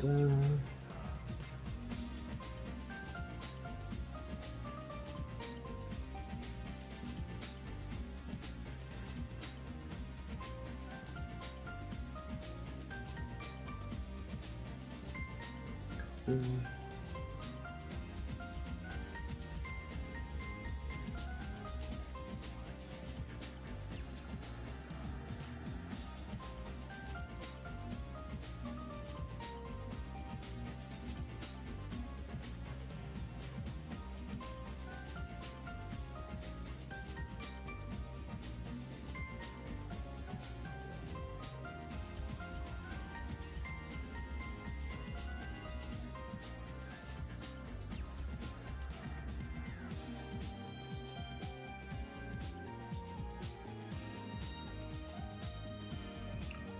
dun.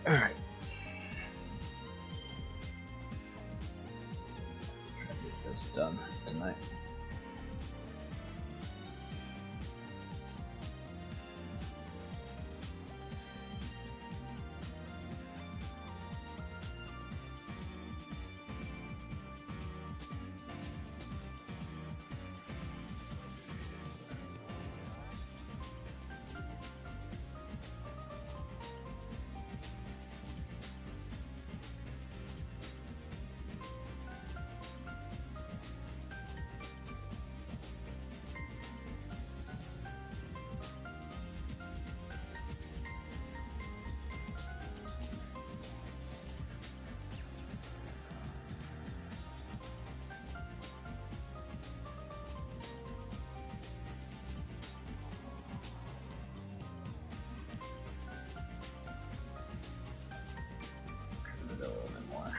All right. Try to get this done tonight. Could do a little bit more.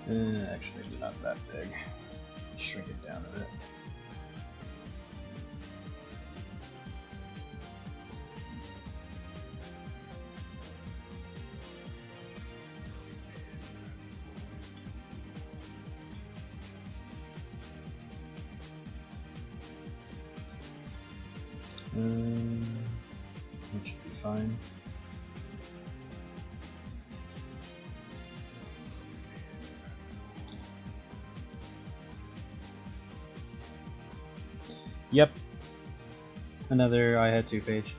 Actually, not that big. Shrink it down a bit. That should be fine. Yep. Another IHHAT page.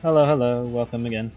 Hello, hello, welcome again.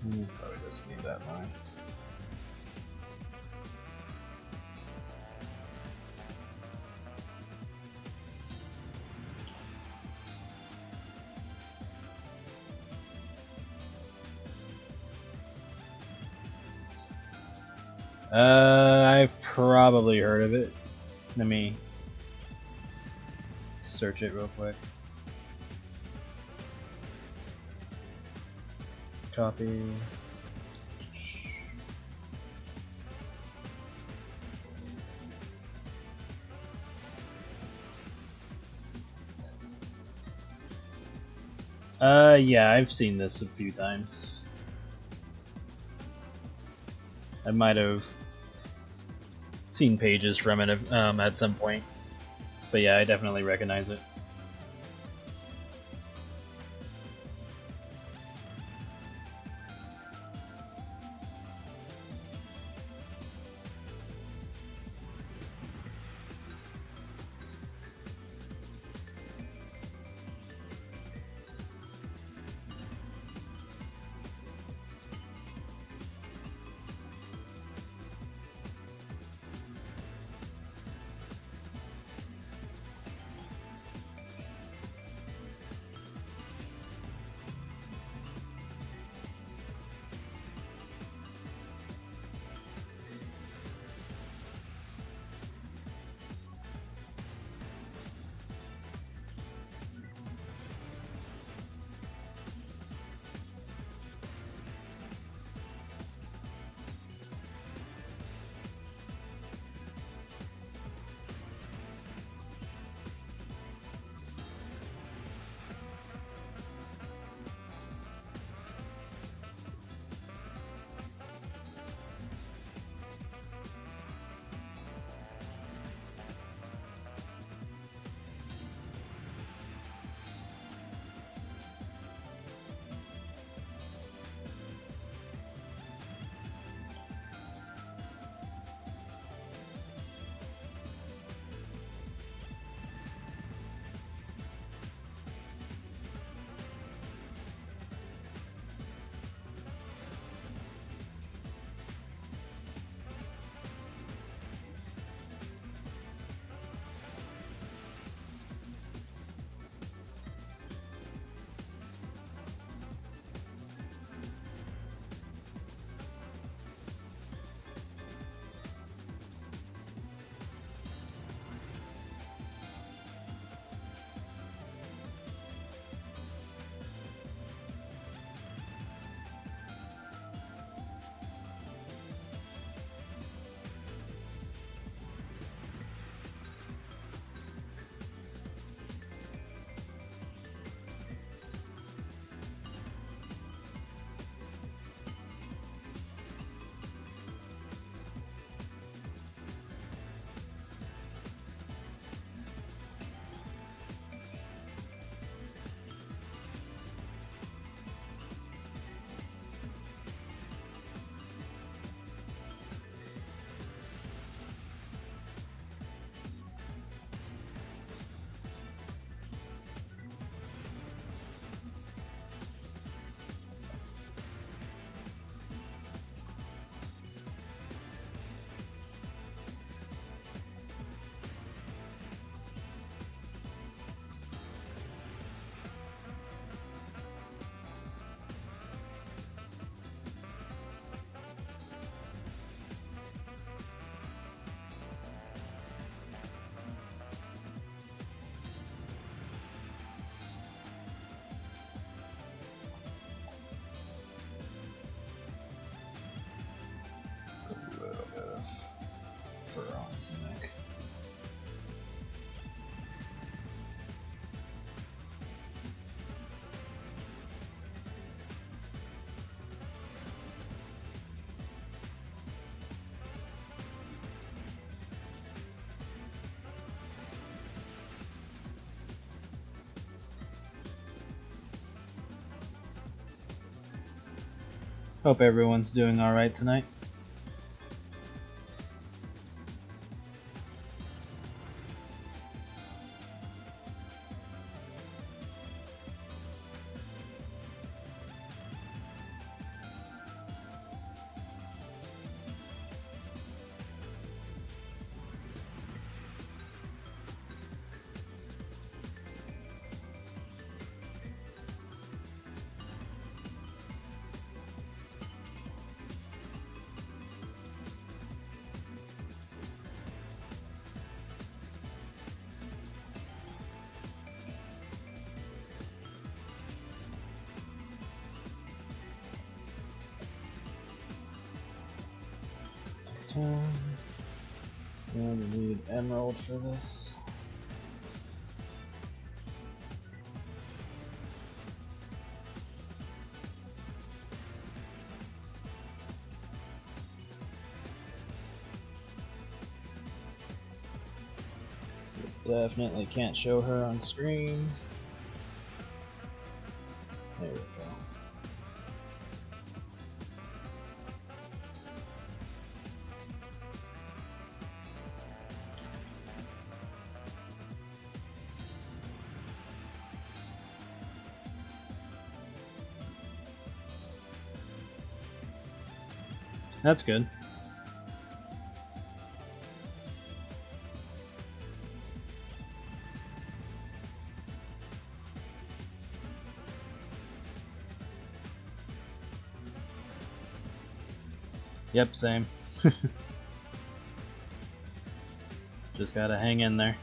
Probably doesn't need that line. I've probably heard of it. Let me search it real quick. Copy. Yeah, I've seen this a few times. I might have seen pages from it at some point. But yeah, I definitely recognize it. Fur on his neck. Hope everyone's doing alright tonight. And we need emerald for this. Definitely can't show her on screen. There we go. That's good. Yep, same. Just gotta hang in there.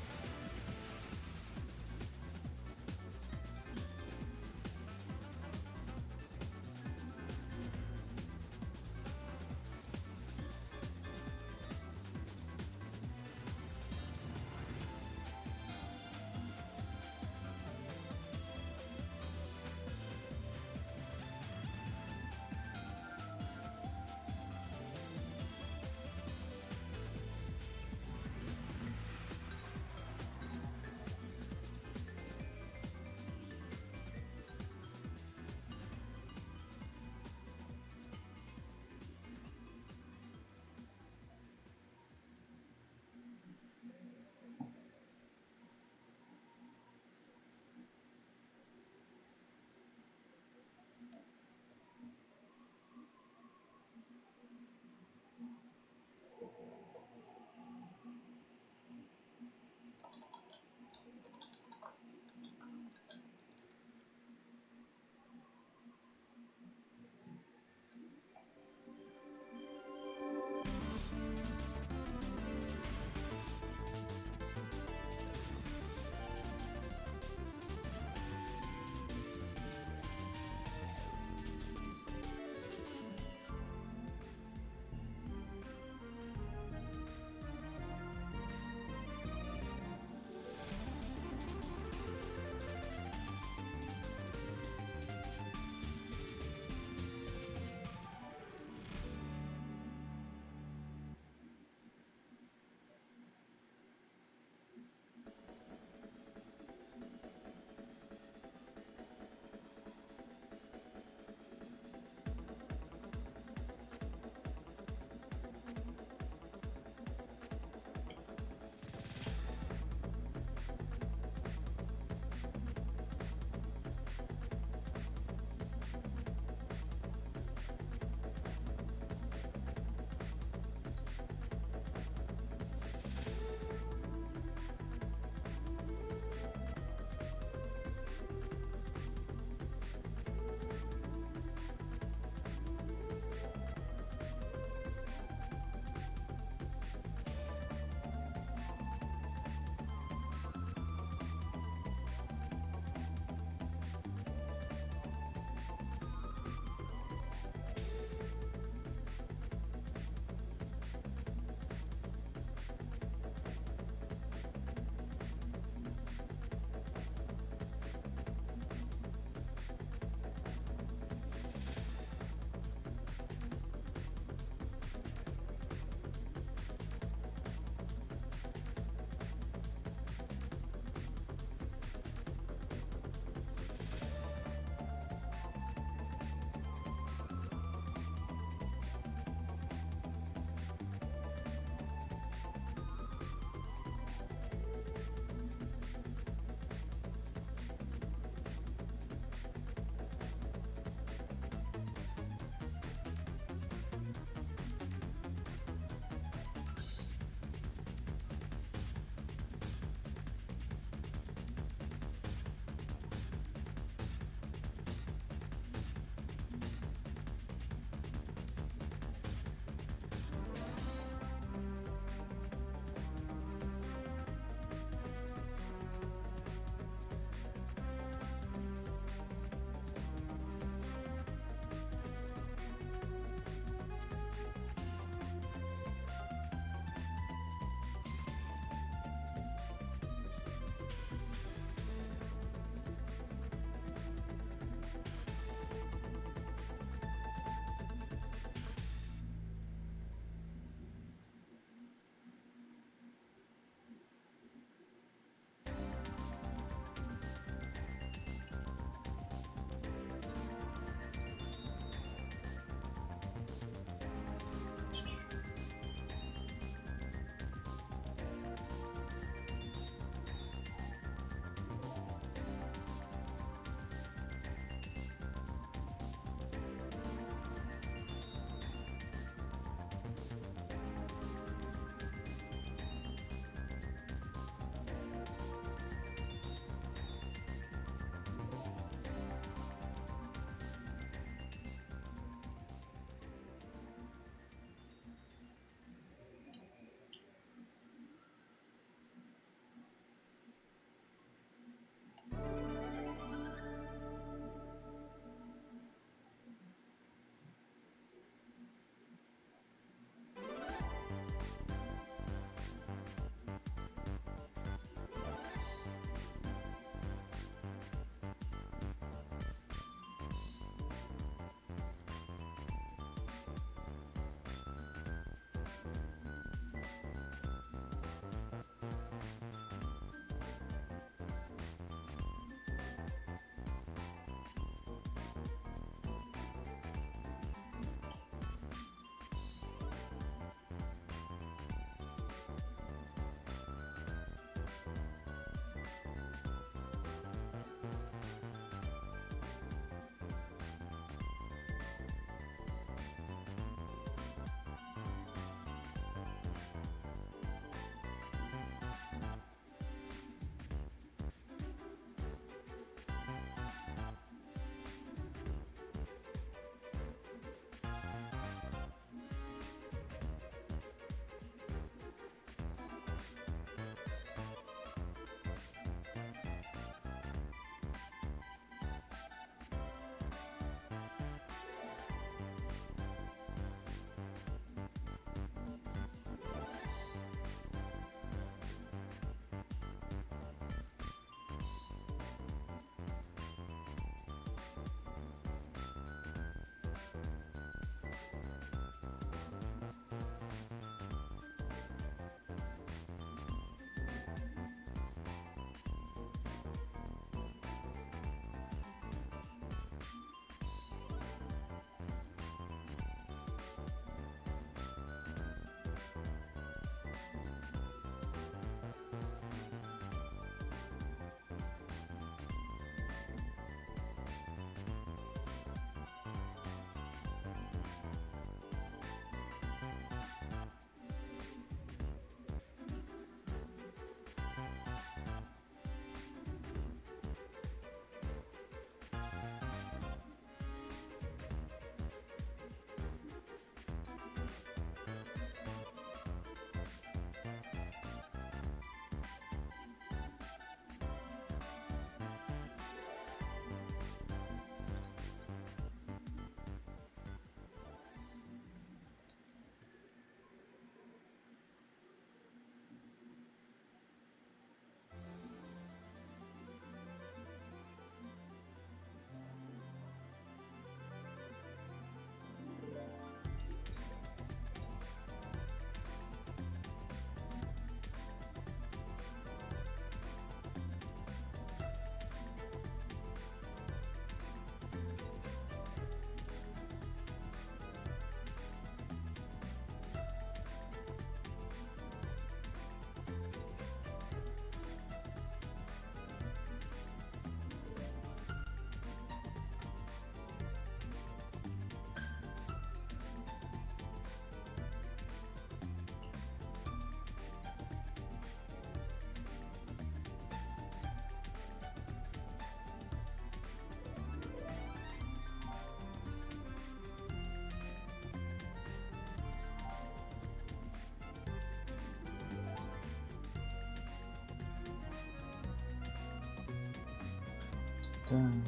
dun.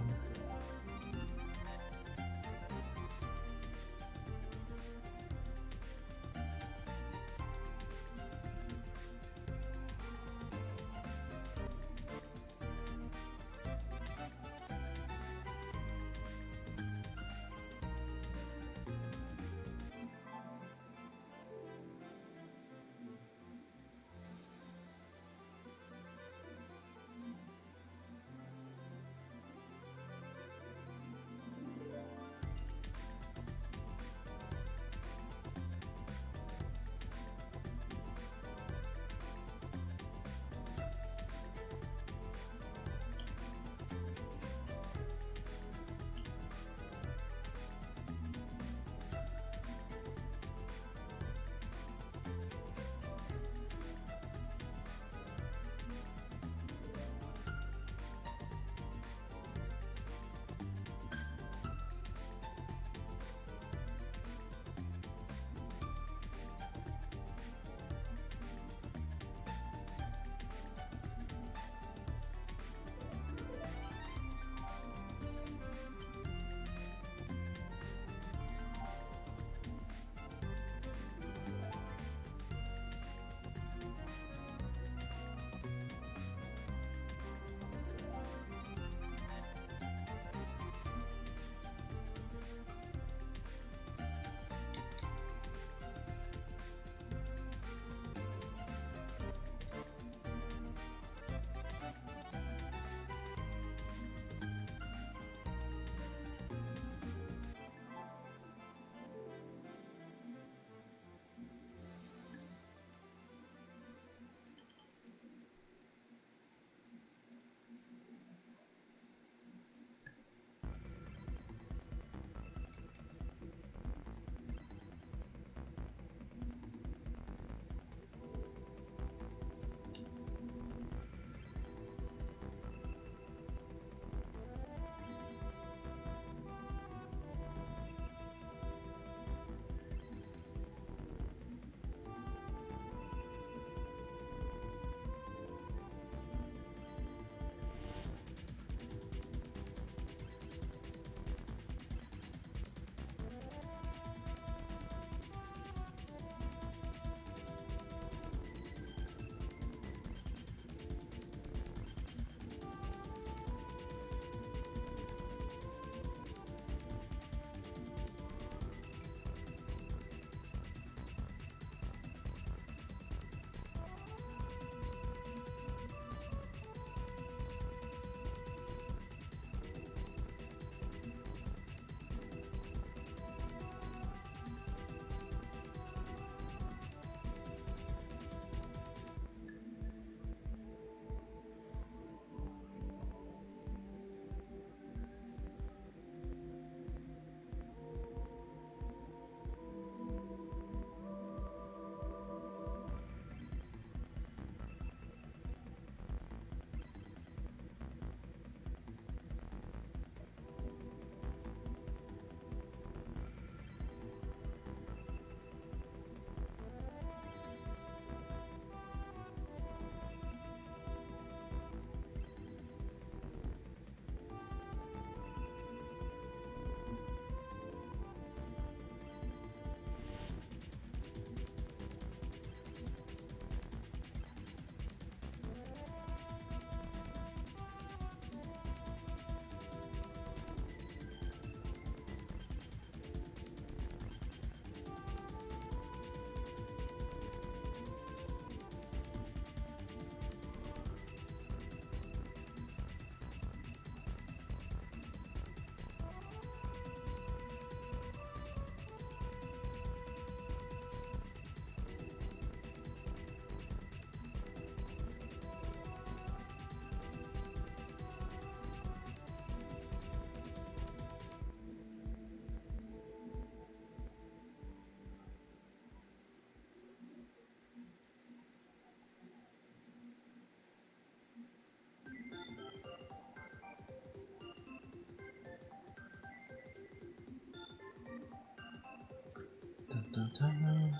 Dun, dun, dun.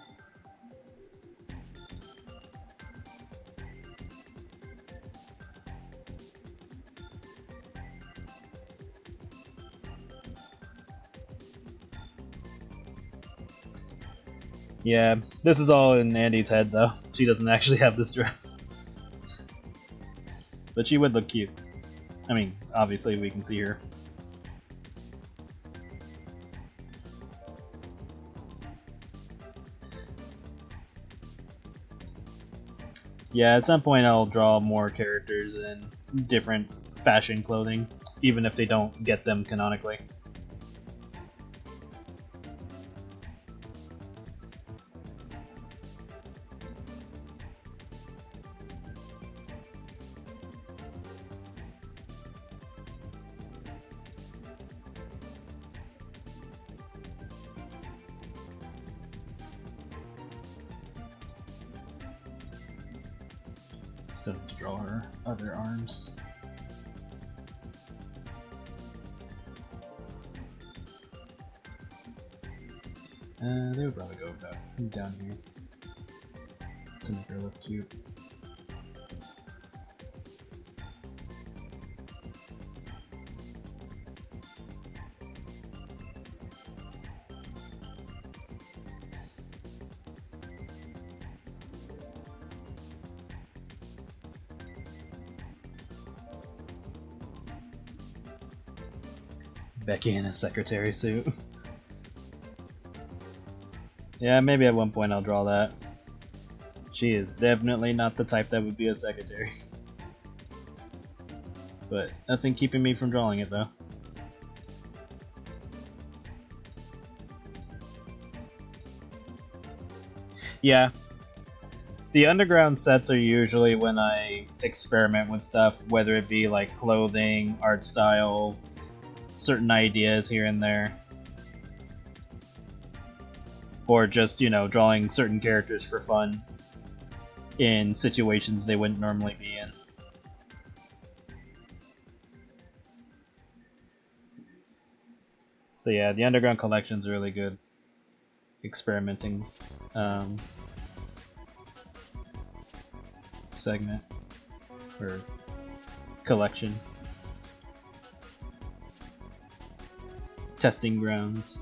Yeah, this is all in Andy's head though. She doesn't actually have this dress. But she would look cute. I mean, obviously we can see her. Yeah, at some point I'll draw more characters in different fashion clothing, even if they don't get them canonically. Still have to draw her other arms. They would probably go about down here to make her look cute. Becky in a secretary suit. Yeah, maybe at one point I'll draw that. She is definitely not the type that would be a secretary. But nothing keeping me from drawing it though. Yeah. The underground sets are usually when I experiment with stuff, whether it be like clothing, art style, certain ideas here and there. Or just, you know, drawing certain characters for fun in situations they wouldn't normally be in. So yeah, the underground collection's really good. Experimenting segment or collection. Testing grounds.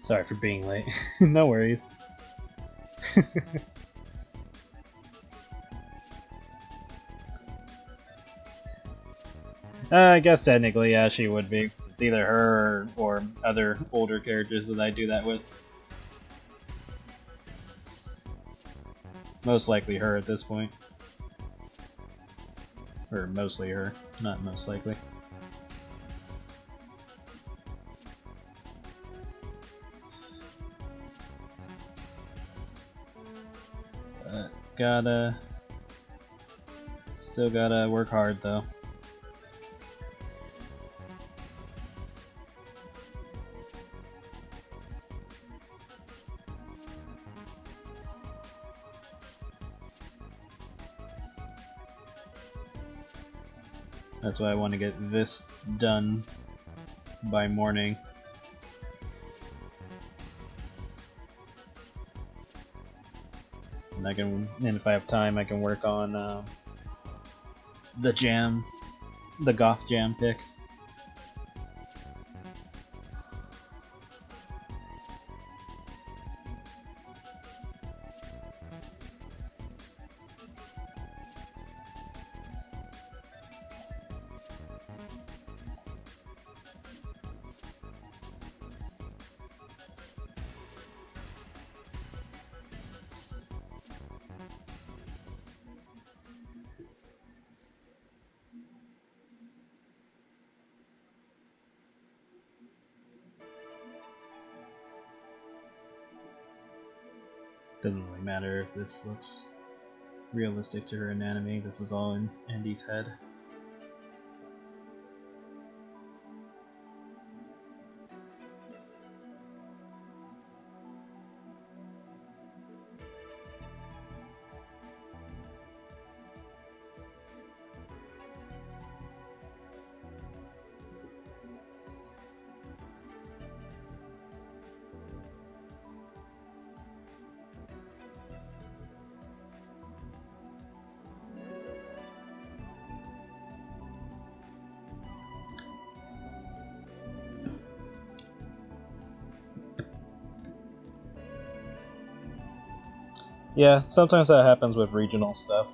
Sorry for being late. No worries. I guess technically, yeah, she would be. It's either her or other older characters that I do that with. Most likely her at this point. Or mostly her, not most likely. Still gotta work hard though. That's why I want to get this done by morning. And if I have time, I can work on the goth jam pick. Doesn't really matter if this looks realistic to her in anime. This is all in Andy's head. Yeah, sometimes that happens with regional stuff.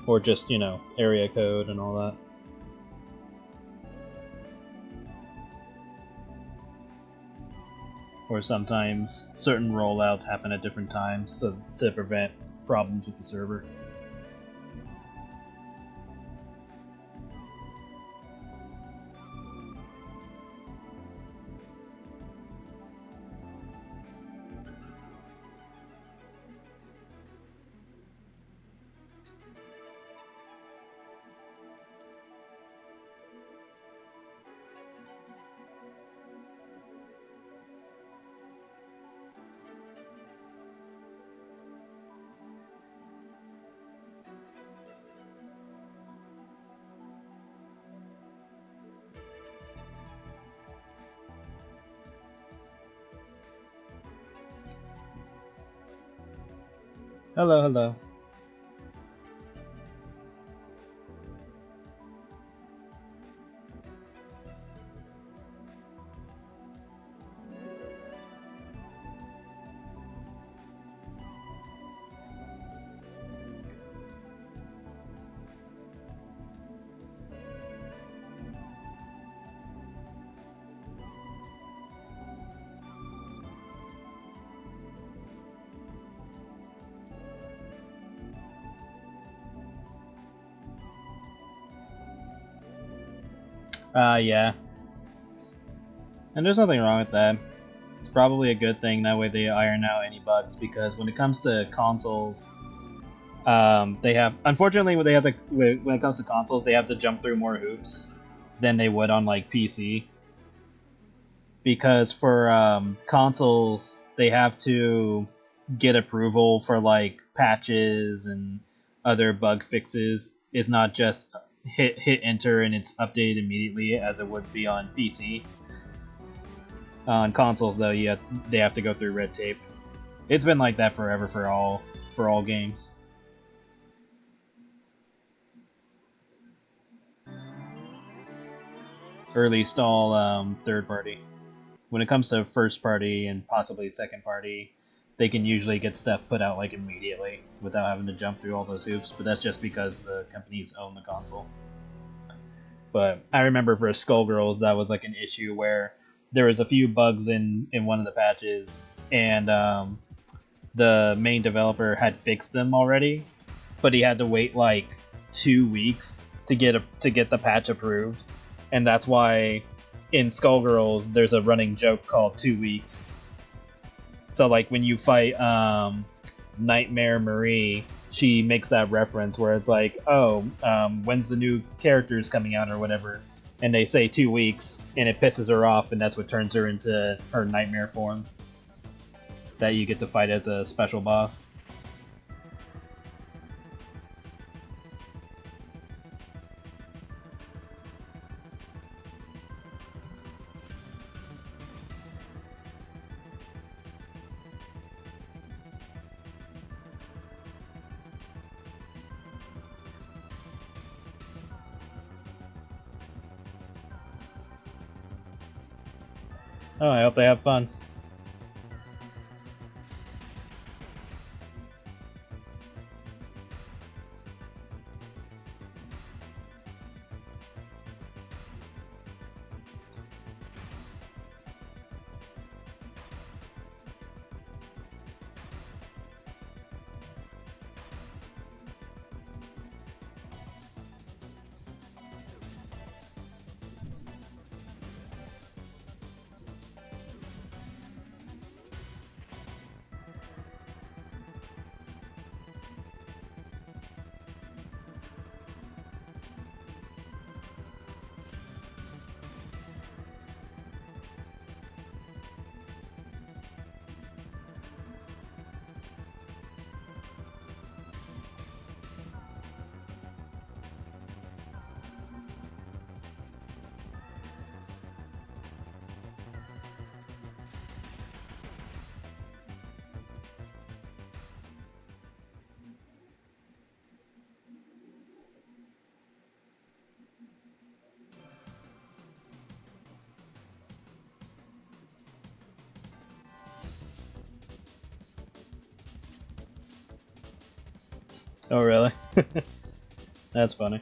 Or just, you know, area code and all that. Or sometimes certain rollouts happen at different times so to prevent problems with the server. Hello, hello. Yeah. And there's nothing wrong with that. It's probably a good thing, that way they iron out any bugs, because when it comes to consoles, they have, unfortunately, when it comes to consoles, they have to jump through more hoops than they would on, like, PC. Because for consoles, they have to get approval for, like, patches and other bug fixes. It's not just hit enter and it's updated immediately as it would be on PC. On consoles, though, they have to go through red tape. It's been like that forever for all games. Or at least all third party. When it comes to first party and possibly second party, they can usually get stuff put out like immediately without having to jump through all those hoops, but that's just because the companies own the console. But I remember for Skullgirls, that was like an issue where there was a few bugs in one of the patches, and the main developer had fixed them already, but he had to wait like 2 weeks to get the patch approved, and that's why in Skullgirls there's a running joke called 2 weeks. So like when you fight Nightmare Marie, she makes that reference where it's like, oh, when's the new characters coming out or whatever, and they say 2 weeks, and it pisses her off, and that's what turns her into her nightmare form that you get to fight as a special boss. Oh, I hope they have fun. Oh, really? That's funny.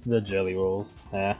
The jelly rolls. Ah.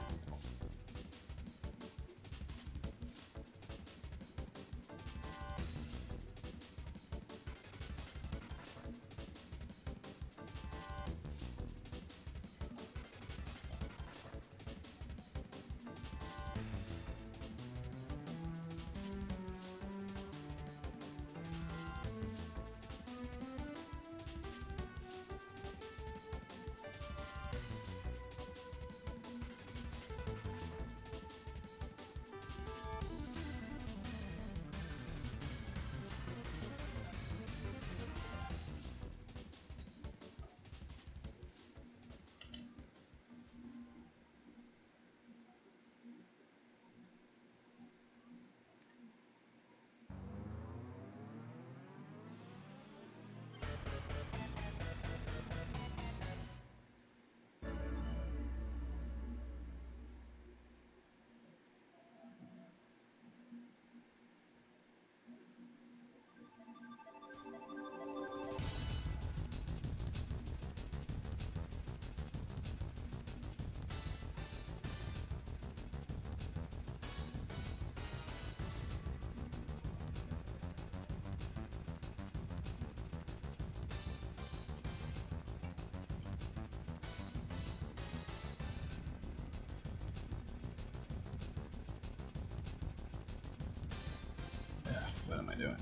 What am I doing?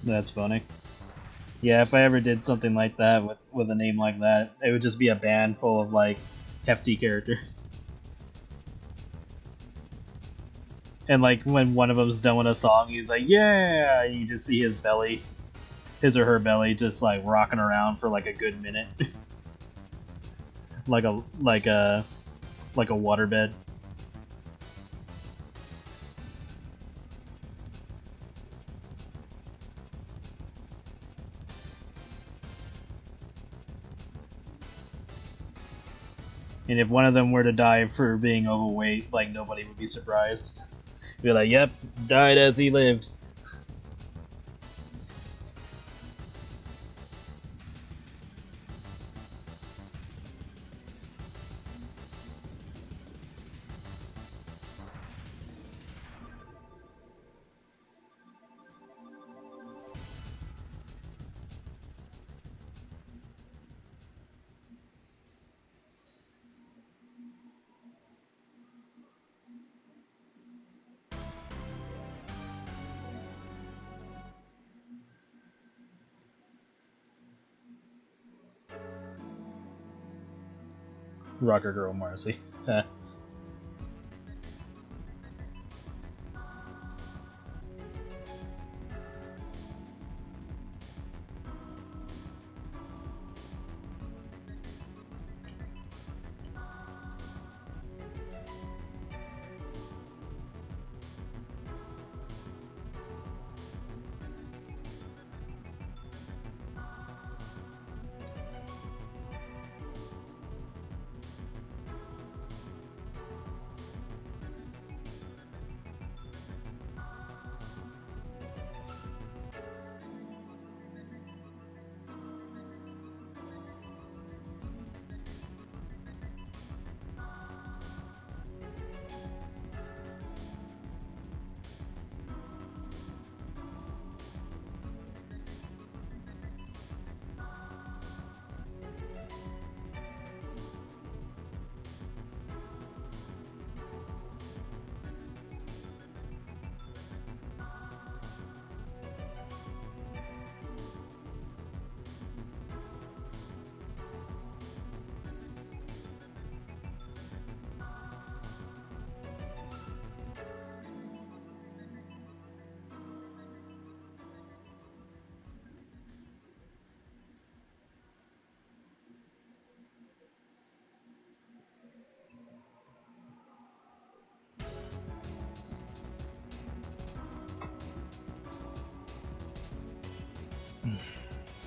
That's funny. Yeah, if I ever did something like that with a name like that, it would just be a band full of like hefty characters. And like when one of them's done with a song, he's like, "Yeah!" And you just see his belly, his or her belly, just like rocking around for like a good minute, like a waterbed. And if one of them were to die for being overweight, like nobody would be surprised. Be like, "Yep, died as he lived." Rocker Girl Marcy.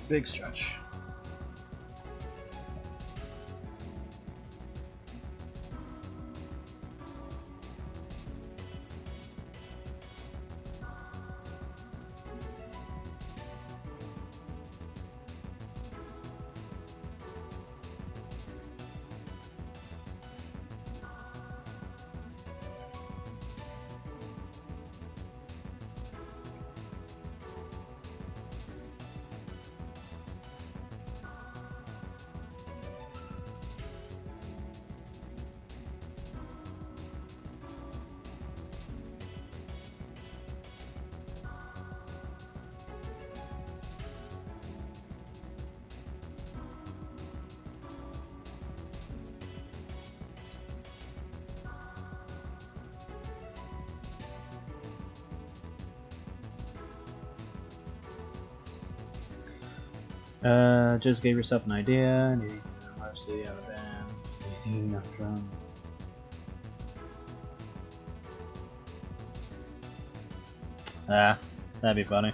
Big stretch. Just gave yourself an idea. Needing Veteruscy out of band. 18 on drums. Ah, that'd be funny.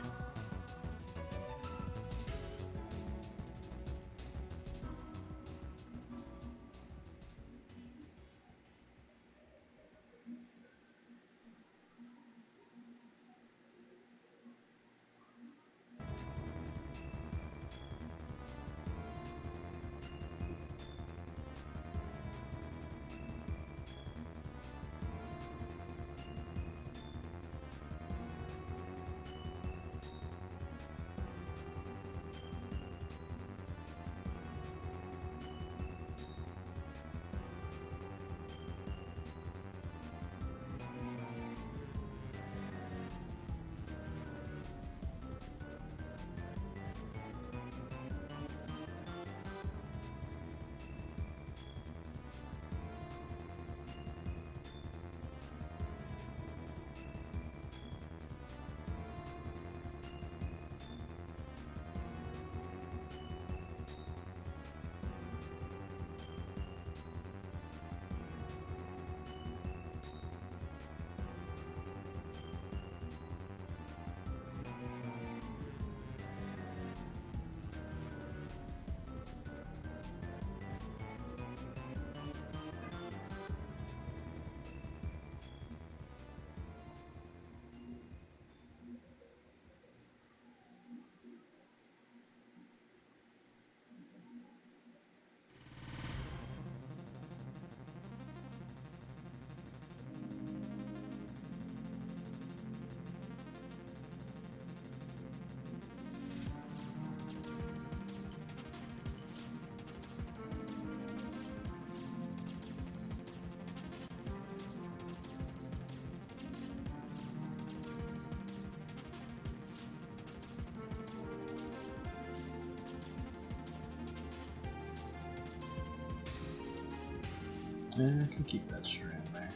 I can keep that string there.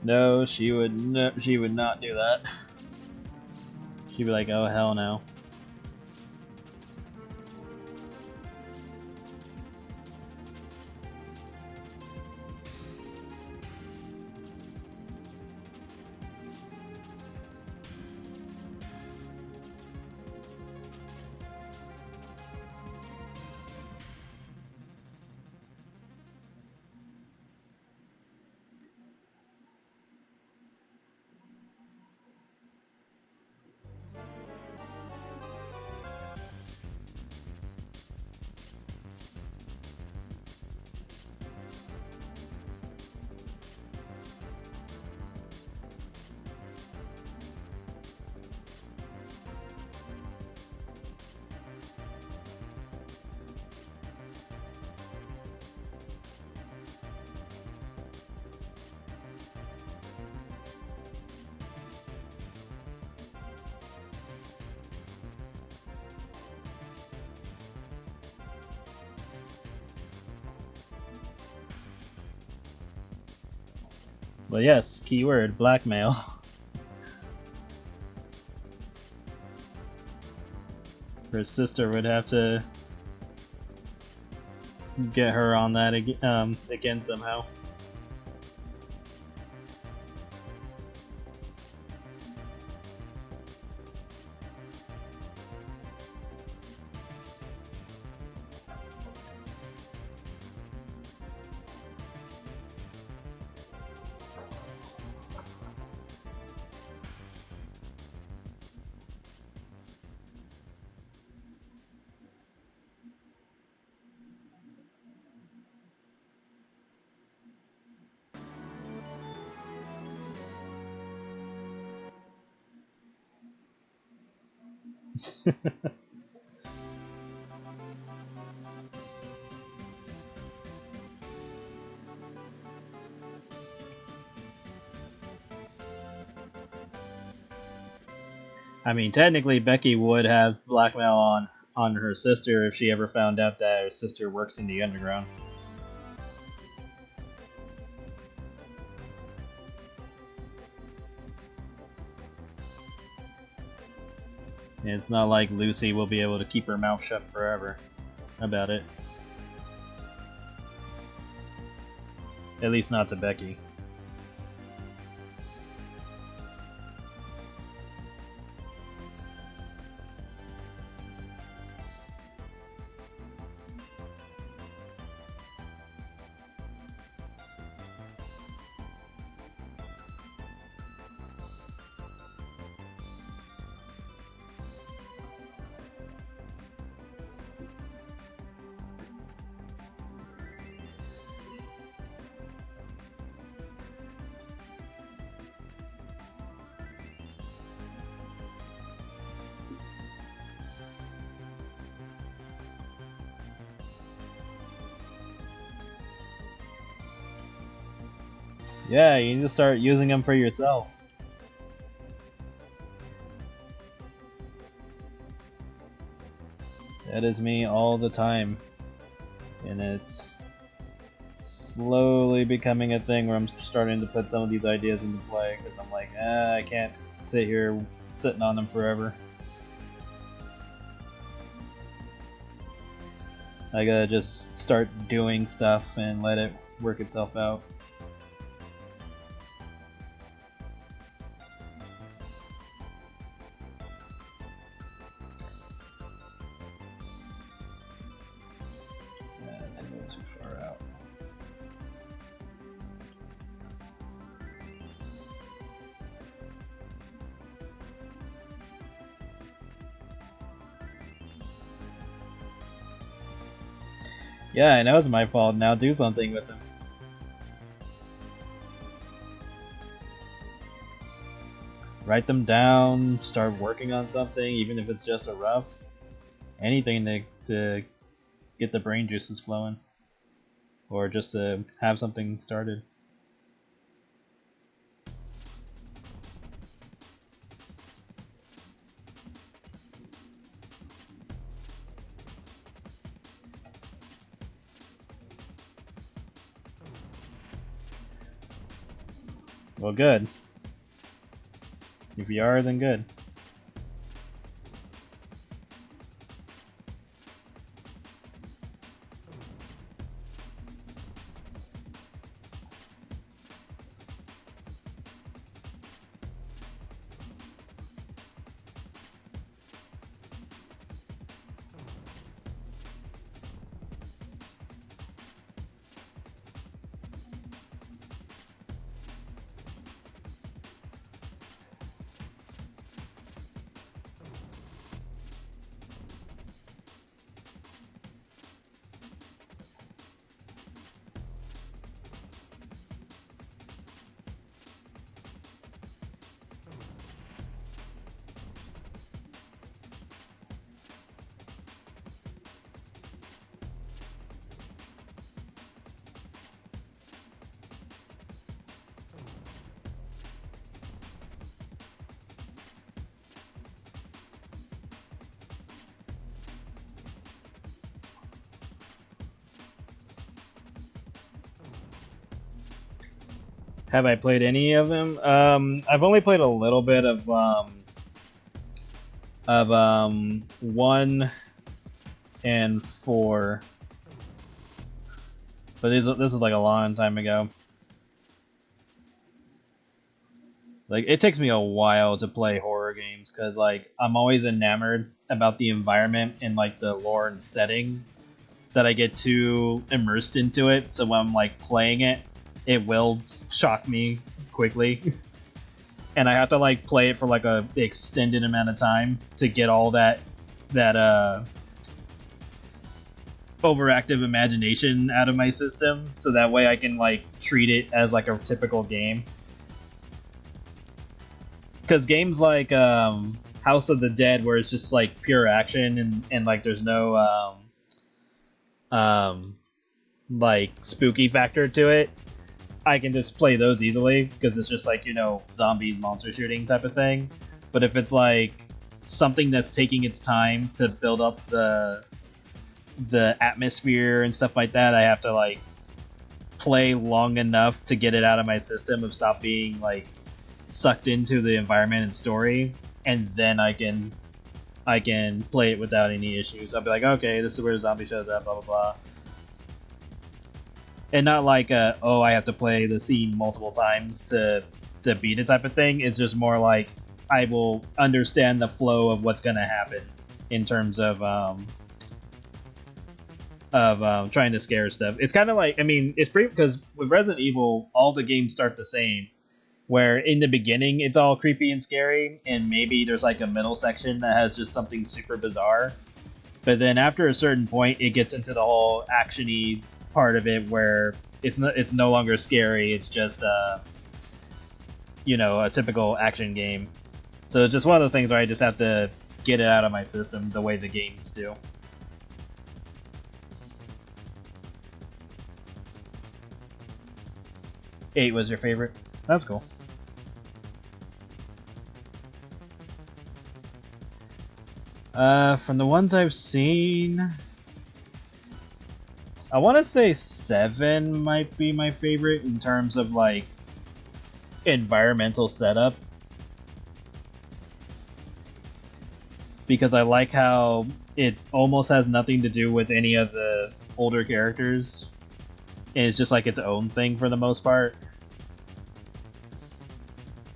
No, she would not do that. She'd be like, "Oh hell no." But yes, keyword blackmail. Her sister would have to get her on that again somehow. I mean, technically, Becky would have blackmail on her sister if she ever found out that her sister works in the underground. It's not like Lucy will be able to keep her mouth shut forever about it. At least not to Becky. Yeah, you need to start using them for yourself. That is me all the time. And it's slowly becoming a thing where I'm starting to put some of these ideas into play, because I'm like, I can't sit here sitting on them forever. I gotta just start doing stuff and let it work itself out. That's a little too far out. Yeah, I know it's my fault. Now do something with them. Write them down, start working on something, even if it's just a rough. Anything to get the brain juices flowing. Or just to have something started. Well, good. If you are, then good. Have I played any of them? I've only played a little bit of 1 and 4, but this was like a long time ago. Like, it takes me a while to play horror games because like I'm always enamored about the environment and like the lore and setting that I get too immersed into it. So when I'm like playing it, it will shock me quickly. And I have to like play it for like a extended amount of time to get all that overactive imagination out of my system, so that way I can like treat it as like a typical game. Because games like House of the Dead, where it's just like pure action and like there's no like spooky factor to it, I can just play those easily because it's just like, you know, zombie monster shooting type of thing. But if it's like something that's taking its time to build up the atmosphere and stuff like that, I have to like play long enough to get it out of my system of stop being like sucked into the environment and story, and then I can play it without any issues. I'll be like, okay, this is where the zombie shows up, blah blah blah. And not like oh, I have to play the scene multiple times to beat it type of thing. It's just more like I will understand the flow of what's gonna happen in terms of trying to scare stuff. It's kind of like, I mean, it's pretty, because with Resident Evil, all the games start the same, where in the beginning it's all creepy and scary, and maybe there's like a middle section that has just something super bizarre. But then after a certain point, it gets into the whole actiony part of it, where it's no longer scary. It's just you know, a typical action game. So it's just one of those things where I just have to get it out of my system the way the games do. 8 was your favorite. That's cool. From the ones I've seen, I want to say 7 might be my favorite in terms of like environmental setup, because I like how it almost has nothing to do with any of the older characters. It's just like its own thing for the most part.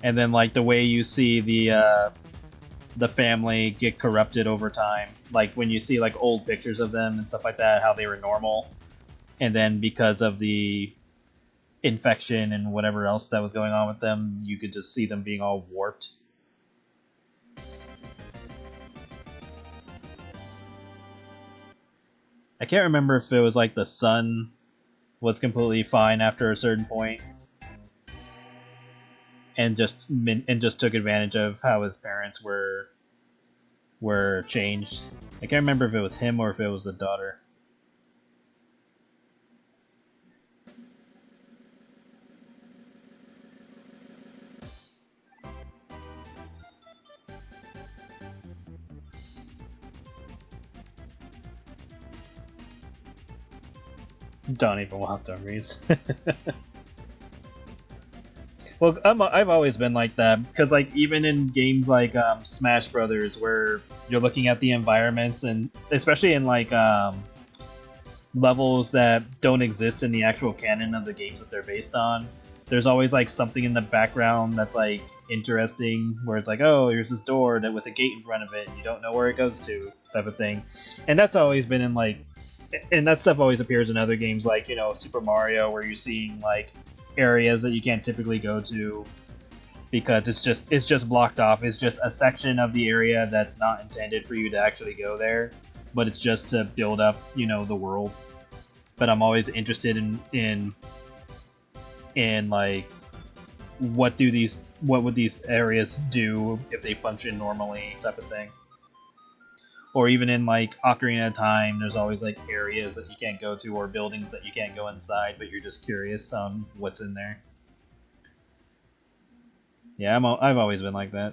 And then like the way you see the family get corrupted over time, like when you see like old pictures of them and stuff like that, how they were normal, and then because of the infection and whatever else that was going on with them, you could just see them being all warped. I can't remember if it was like the son was completely fine after a certain point and just took advantage of how his parents were changed. I can't remember if it was him or if it was the daughter. Don't even want to read. Well, I've always been like that, because like even in games like Smash Brothers, where you're looking at the environments, and especially in like levels that don't exist in the actual canon of the games that they're based on, there's always like something in the background that's like interesting, where it's like, oh, here's this door that with a gate in front of it, and you don't know where it goes to, type of thing. And that's always been in like, and that stuff always appears in other games like, you know, Super Mario, where you're seeing like areas that you can't typically go to because it's just blocked off. It's just a section of the area that's not intended for you to actually go there, but it's just to build up, you know, the world. But I'm always interested in like what would these areas do if they function normally, type of thing. Or even in like Ocarina of Time, there's always like areas that you can't go to, or buildings that you can't go inside, but you're just curious on what's in there. Yeah, I've always been like that.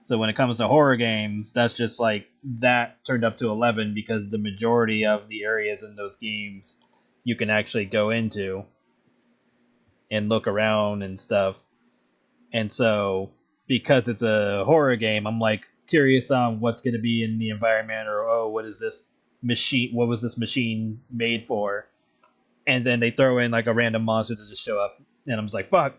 So when it comes to horror games, that's just like that turned up to 11, because the majority of the areas in those games you can actually go into. and look around and stuff. And so, because it's a horror game, I'm like curious on what's going to be in the environment, or oh, what is this machine? What was this machine made for? And then they throw in like a random monster to just show up, and I'm just like, fuck.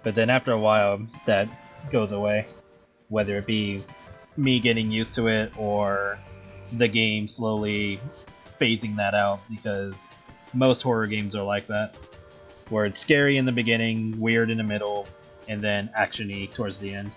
But then after a while, that goes away, whether it be me getting used to it or the game slowly phasing that out, because most horror games are like that, where it's scary in the beginning, weird in the middle, and then action-y towards the end.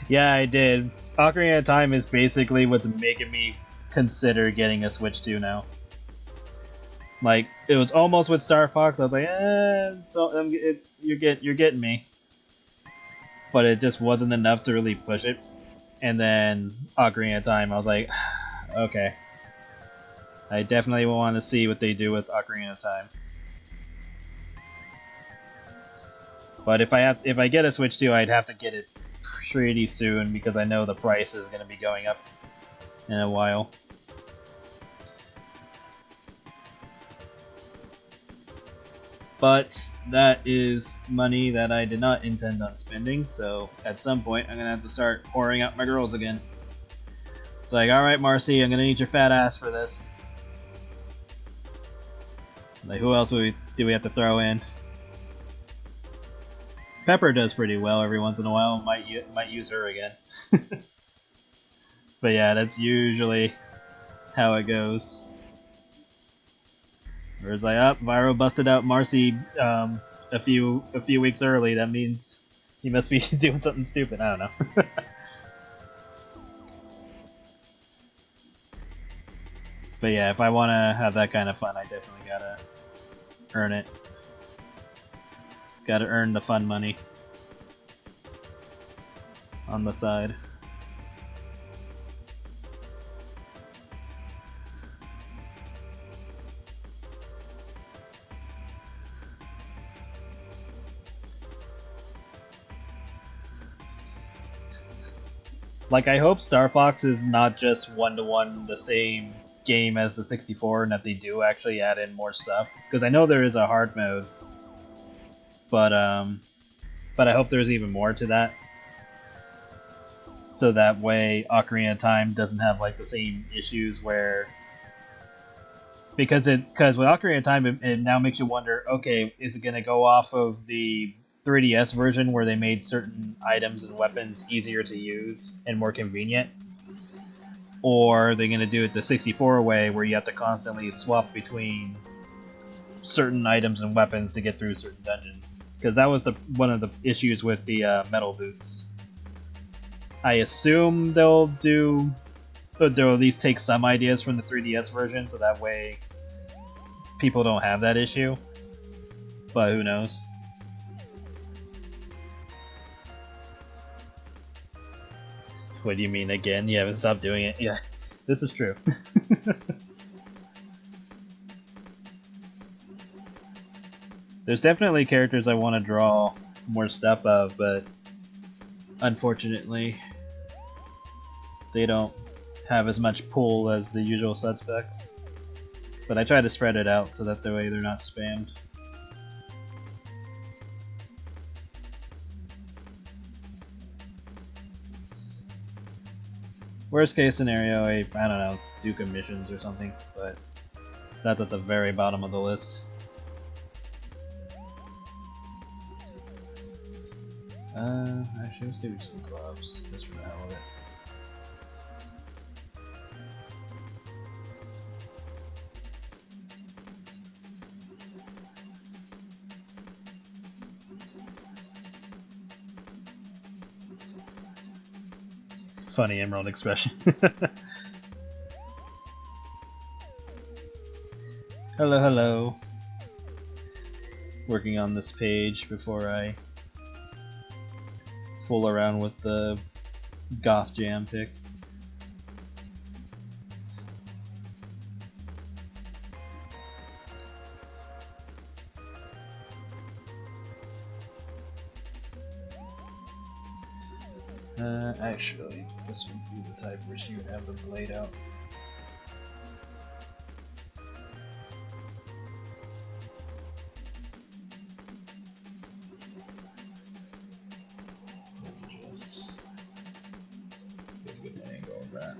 Yeah, I did. Ocarina of Time is basically what's making me consider getting a Switch 2 now. Like, it was almost with Star Fox. I was like, you're getting me, but it just wasn't enough to really push it. And then Ocarina of Time, I was like, okay, I definitely want to see what they do with Ocarina of Time. But if I get a Switch 2, I'd have to get it pretty soon, because I know the price is going to be going up in a while. But that is money that I did not intend on spending, so at some point I'm going to have to start whoring out my girls again. It's like, alright Marcy, I'm going to need your fat ass for this. Like, who else do we have to throw in? Pepper does pretty well every once in a while. Might use her again. But yeah, that's usually how it goes. Whereas like, oh, Viro busted out Marcy a few weeks early. That means he must be doing something stupid. I don't know. But yeah, if I want to have that kind of fun, I definitely gotta earn it. Gotta earn the fun money on the side. Like, I hope Star Fox is not just one-to-one the same game as the 64, and that they do actually add in more stuff. Because I know there is a hard mode, but I hope there's even more to that. So that way Ocarina of Time doesn't have like the same issues where... Because with Ocarina of Time, it now makes you wonder, okay, is it going to go off of the 3DS version where they made certain items and weapons easier to use and more convenient? Or are they going to do it the 64 way where you have to constantly swap between certain items and weapons to get through certain dungeons? Because that was one of the issues with the metal boots. I assume they'll at least take some ideas from the 3DS version, so that way people don't have that issue. But who knows? What do you mean again? You haven't stopped doing it? Yeah, this is true. There's definitely characters I want to draw more stuff of, but unfortunately they don't have as much pull as the usual suspects. But I try to spread it out so that the way they're not spammed. Worst case scenario, I don't know, do commissions or something, but that's at the very bottom of the list. Actually, let's give you some gloves, just for the hell of it. Funny emerald expression. Hello, hello. Working on this page before I fool around with the Goth Jam pick. Actually, this would be the type where she would have the blade out. Just get a good angle of that.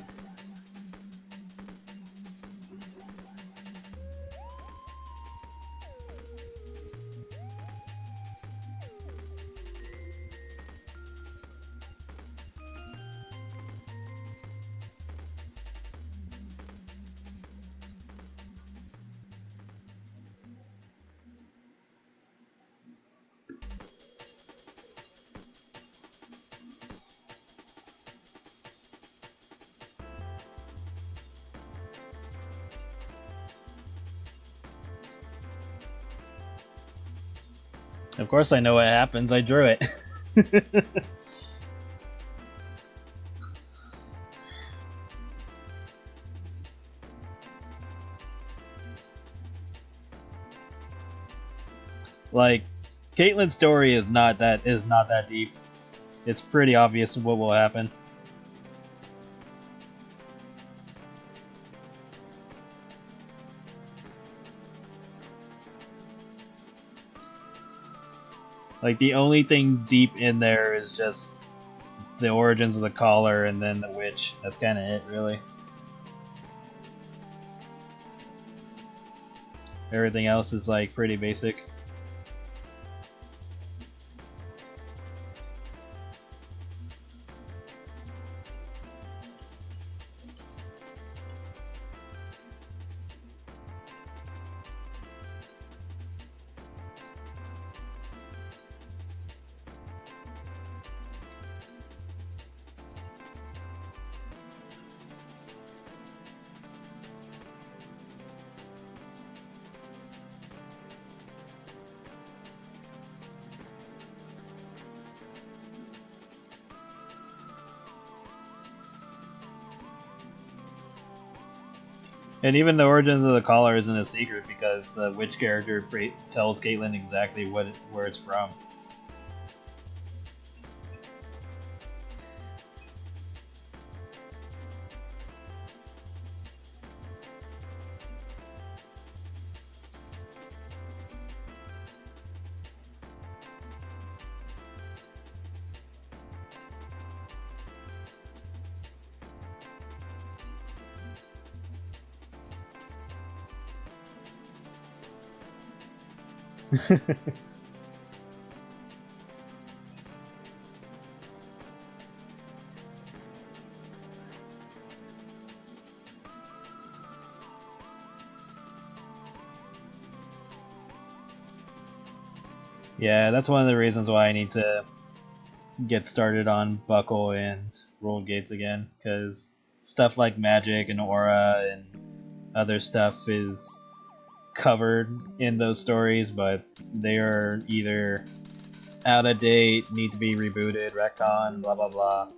Of course I know what happens, I drew it. Like, Caitlyn's story is not that deep. It's pretty obvious what will happen. Like, the only thing deep in there is just the origins of the collar and then the witch. That's kind of it, really. Everything else is, like, pretty basic. And even the origins of the collar isn't a secret because the witch character tells Caitlyn exactly where it's from. Yeah, that's one of the reasons why I need to get started on Buckle and Rolled Gates again, because stuff like magic and aura and other stuff is covered in those stories, but they are either out of date, need to be rebooted, retcon, blah blah blah.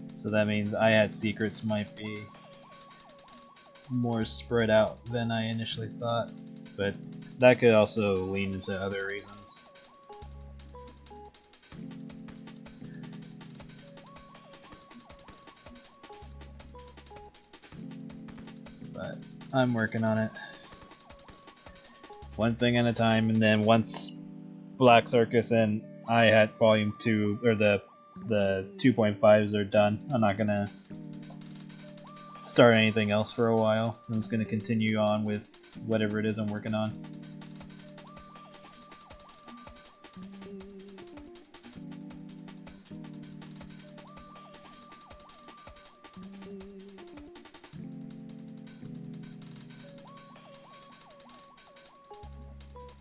So that means IHAT secrets might be more spread out than I initially thought, but that could also lean into other reasons. But I'm working on it. One thing at a time, and then once Black Circus and IHAT Volume 2, or the 2.5s are done, I'm not gonna start anything else for a while. I'm just gonna continue on with whatever it is I'm working on.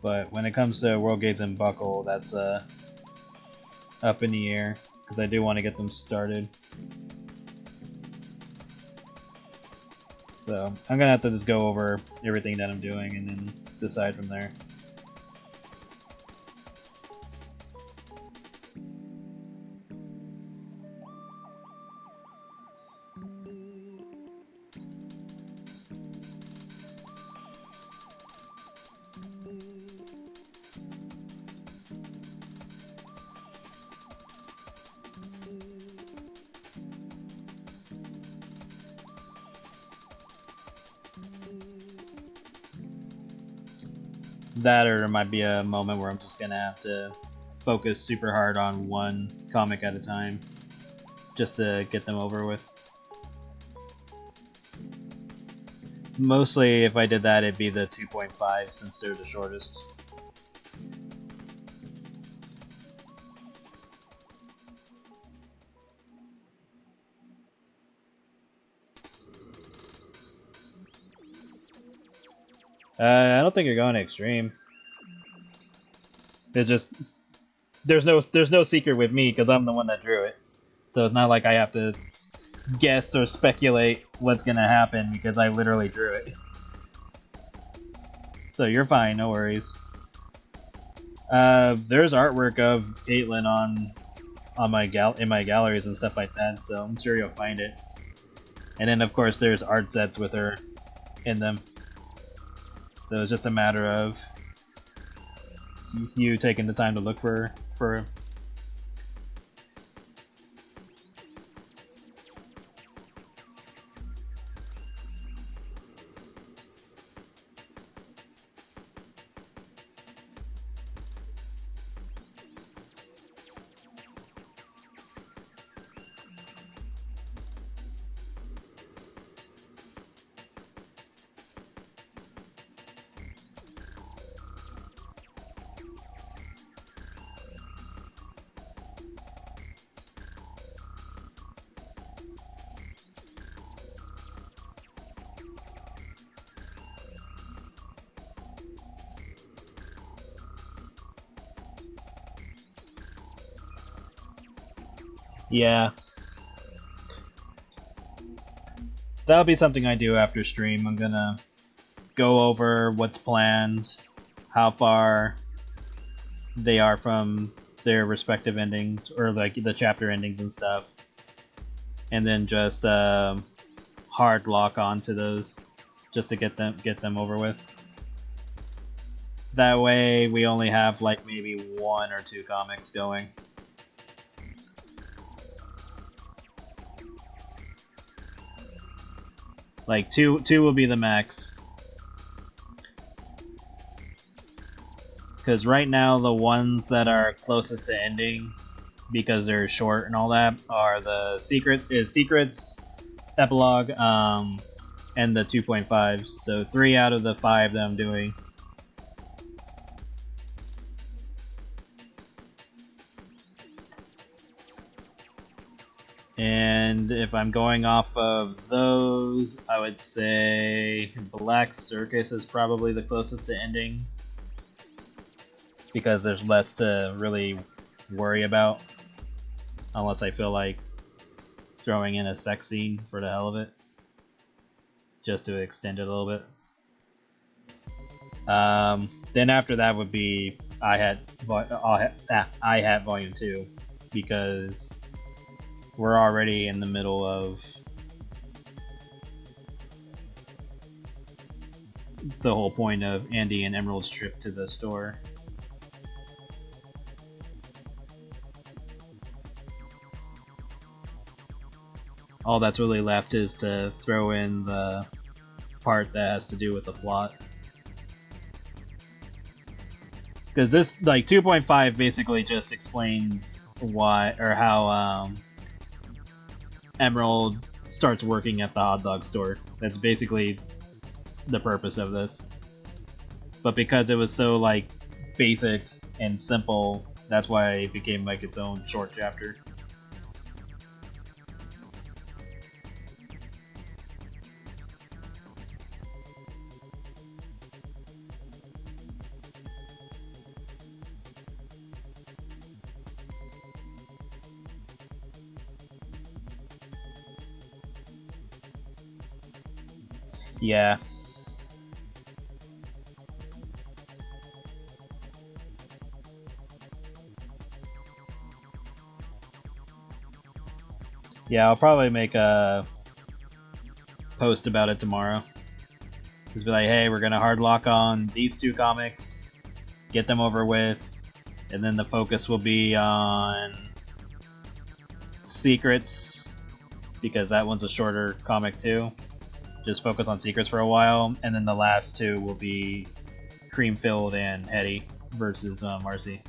But when it comes to World Gates and Buckle, that's up in the air, because I do want to get them started. So I'm gonna have to just go over everything that I'm doing and then decide from there. That, or there might be a moment where I'm just gonna have to focus super hard on one comic at a time, just to get them over with. Mostly, if I did that, it'd be the 2.5 since they're the shortest. I don't think you're going extreme. It's just there's no secret with me because I'm the one that drew it, so it's not like I have to guess or speculate what's gonna happen because I literally drew it. So you're fine, no worries. There's artwork of Caitlyn on my in my galleries and stuff like that, so I'm sure you'll find it. And then of course there's art sets with her in them. So it's just a matter of you taking the time to look for her. Yeah. That'll be something I do after stream. I'm gonna go over what's planned, how far they are from their respective endings, or like the chapter endings and stuff, and then just hard lock onto those just to get them over with. That way we only have like maybe 1 or 2 comics going. Like two will be the max. Because right now the ones that are closest to ending, because they're short and all that, are the Secrets, Epilogue, and the 2.5s. So 3 out of the 5 that I'm doing. And if I'm going off of those, I would say Black Circus is probably the closest to ending, because there's less to really worry about, unless I feel like throwing in a sex scene for the hell of it, just to extend it a little bit. Then after that would be IHAT Volume 2, because we're already in the middle of the whole point of Andy and Emerald's trip to the store. All that's really left is to throw in the part that has to do with the plot. Because this, like, 2.5 basically just explains why, or how, Emerald starts working at the hot dog store. That's basically the purpose of this. But because it was so, like, basic and simple, that's why it became, like, its own short chapter. Yeah. Yeah, I'll probably make a post about it tomorrow. Just be like, hey, we're gonna hard lock on these 2 comics, get them over with, and then the focus will be on Secrets, because that one's a shorter comic too. Just focus on Secrets for a while, and then the last 2 will be Creamfilled and Hetty versus Marcy.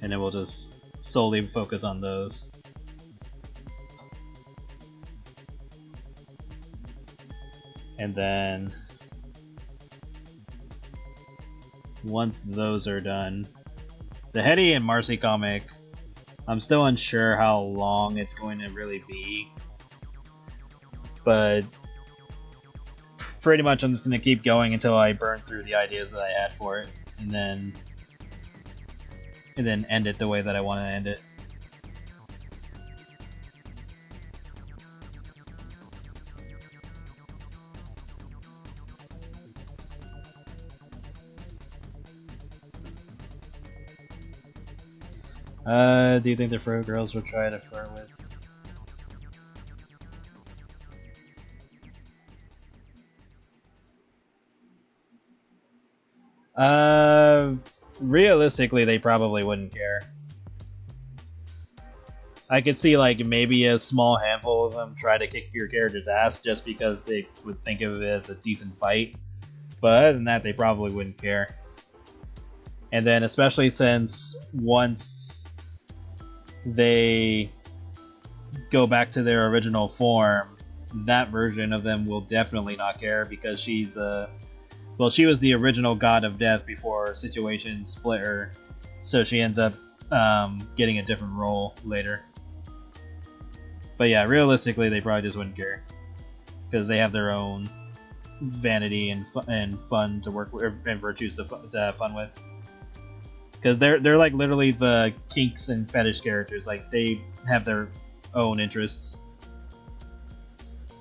And then we'll just solely focus on those. And then once those are done, the Hetty and Marcy comic, I'm still unsure how long it's going to really be, but pretty much I'm just going to keep going until I burn through the ideas that I had for it, and then end it the way that I want to end it. Do you think the Fro girls will try to flirt with? Realistically, they probably wouldn't care. I could see like maybe a small handful of them try to kick your character's ass just because they would think of it as a decent fight. But other than that, they probably wouldn't care. And then especially since once they go back to their original form, that version of them will definitely not care because she's well, she was the original god of death before Situation split her, so she ends up getting a different role later. But yeah, realistically, they probably just wouldn't care because they have their own vanity and fun to work with, and virtues to have fun with. Because they're like literally the kinks and fetish characters. Like they have their own interests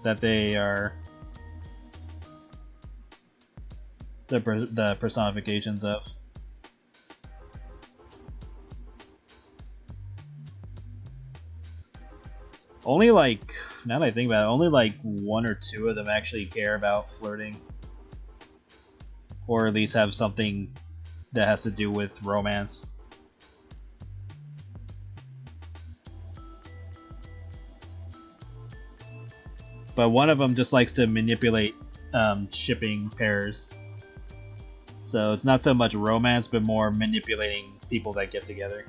that they are the personifications of. Only like, now that I think about it, only like 1 or 2 of them actually care about flirting. Or at least have something that has to do with romance. But one of them just likes to manipulate shipping pairs. So it's not so much romance, but more manipulating people that get together.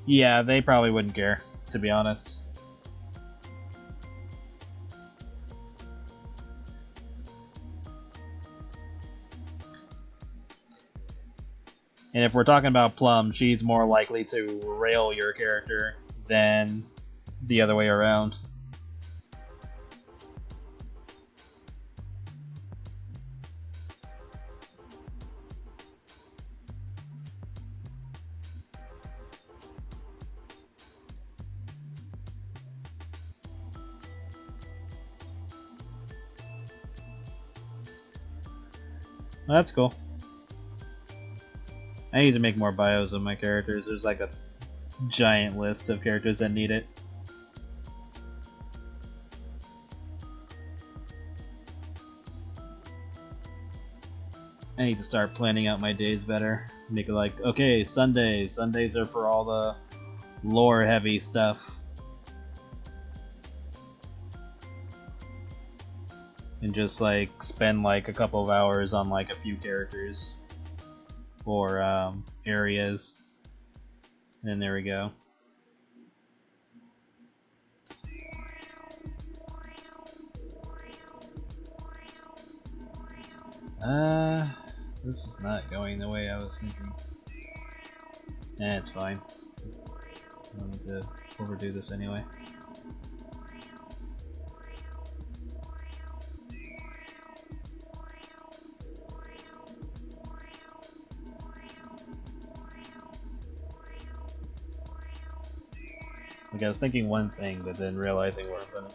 Yeah, they probably wouldn't care, to be honest. And if we're talking about Plum, she's more likely to rail your character than the other way around. Well, that's cool. I need to make more bios of my characters. There's like a giant list of characters that need it. I need to start planning out my days better. Make it like, okay, Sundays. Sundays are for all the lore heavy stuff. And just like spend like a couple of hours on like a few characters or areas. And there we go. This is not going the way I was thinking. It's fine. I don't need to overdo this anyway. Like I was thinking one thing, but then realizing where I'm gonna.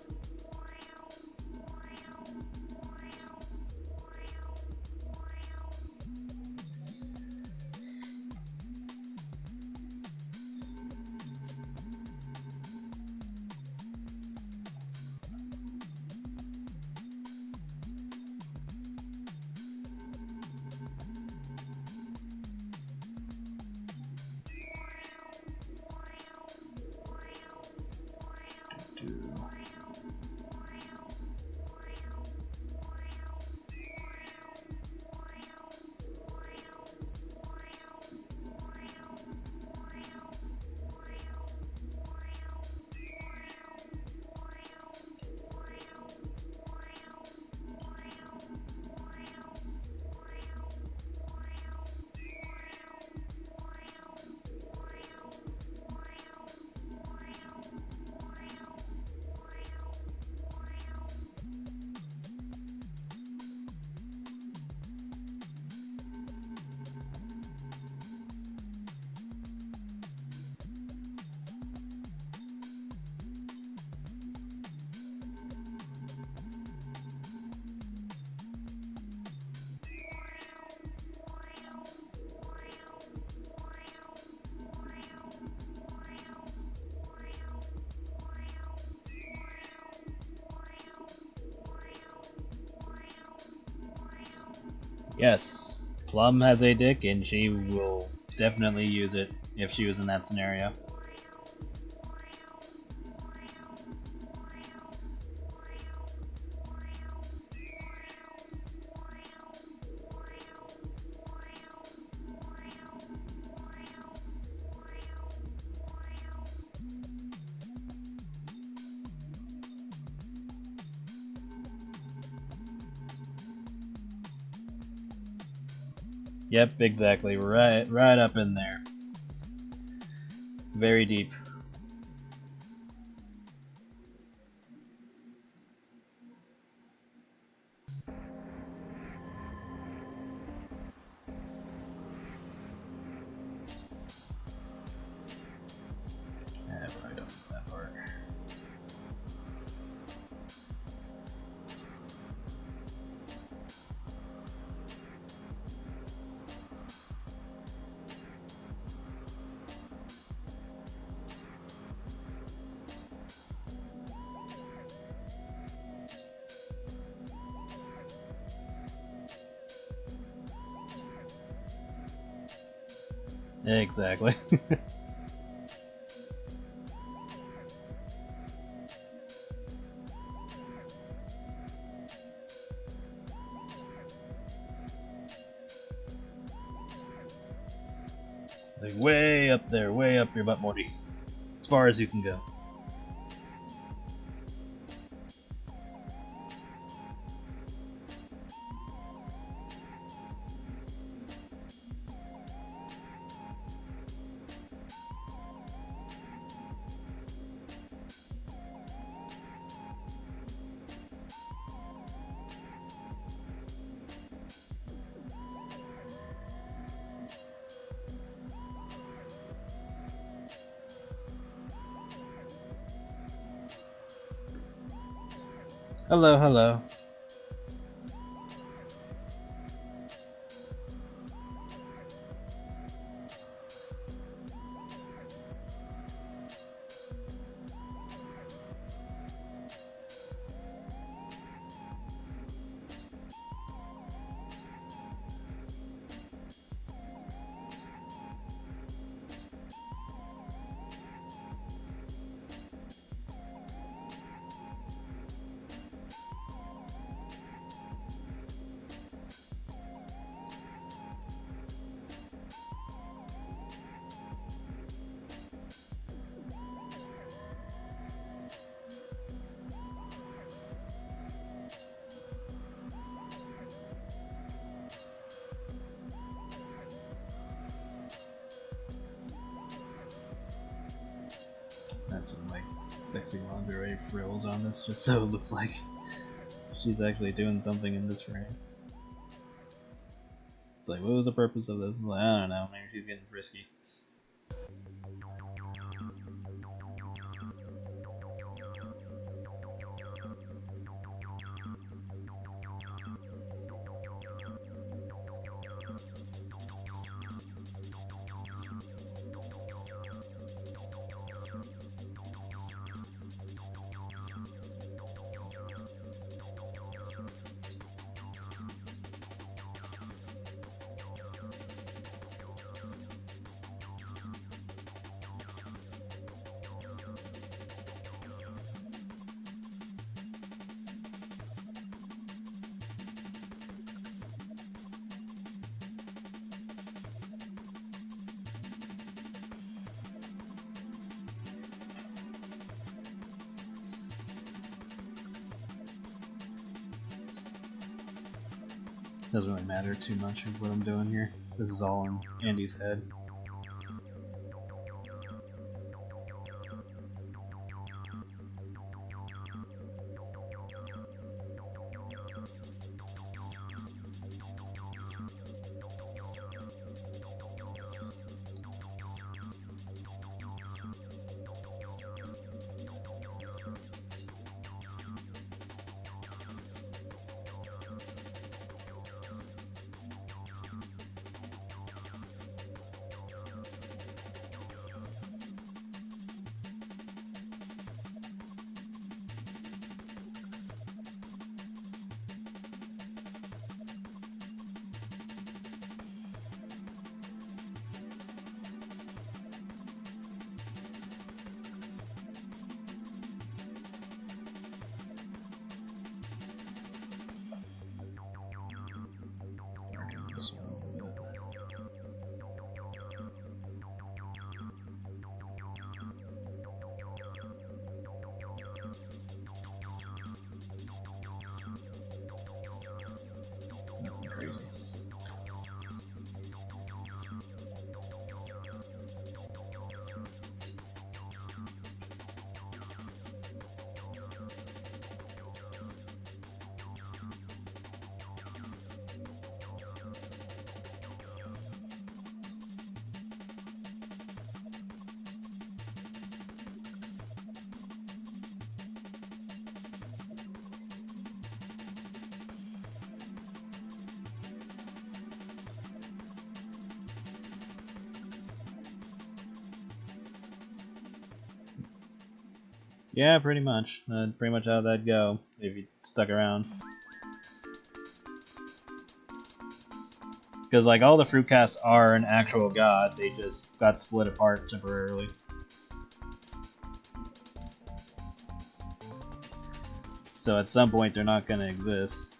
Yes, Plum has a dick, and she will definitely use it if she was in that scenario. Yep, exactly. Right up in there. Very deep. I probably don't need that part. Exactly. Like way up there, way up your butt, Morty. As far as you can go. Hello, hello. That's some like sexy lingerie frills on this, just so it looks like she's actually doing something in this frame. It's like, what was the purpose of this? Like, I don't know, maybe she's getting frisky. Doesn't really matter too much of what I'm doing here. This is all in Andy's head. Nothing crazy. Yeah, pretty much. Pretty much how that'd go if you stuck around. Because like all the fruitcasts are an actual god, they just got split apart temporarily. So at some point they're not going to exist.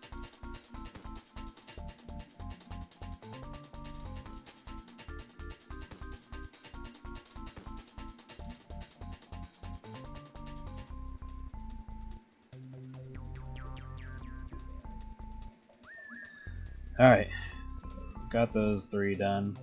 Alright, so got those 3 done.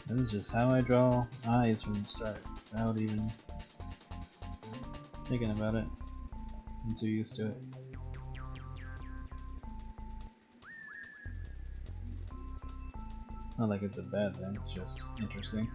This is just how I draw eyes from the start, without even thinking about it. I'm too used to it. Not like it's a bad thing, it's just interesting.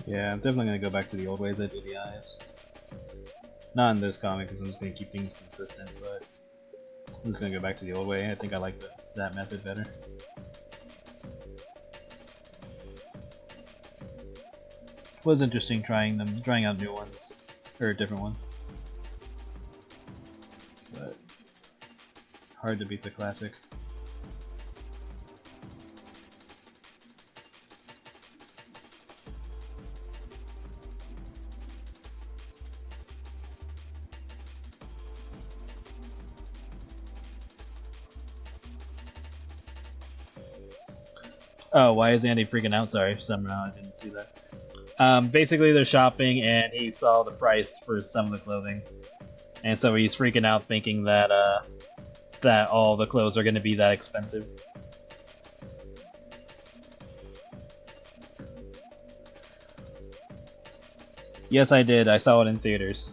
Yeah, I'm definitely gonna go back to the old ways I do the eyes. Not in this comic, because I'm just gonna keep things consistent, but I'm just gonna go back to the old way. I think I like that method better. It was interesting trying out new ones, or different ones. But hard to beat the classic. Oh, why is Andy freaking out? Sorry, somehow I didn't see that. Basically, they're shopping, and he saw the price for some of the clothing, and so he's freaking out, thinking that that all the clothes are going to be that expensive. Yes, I did. I saw it in theaters.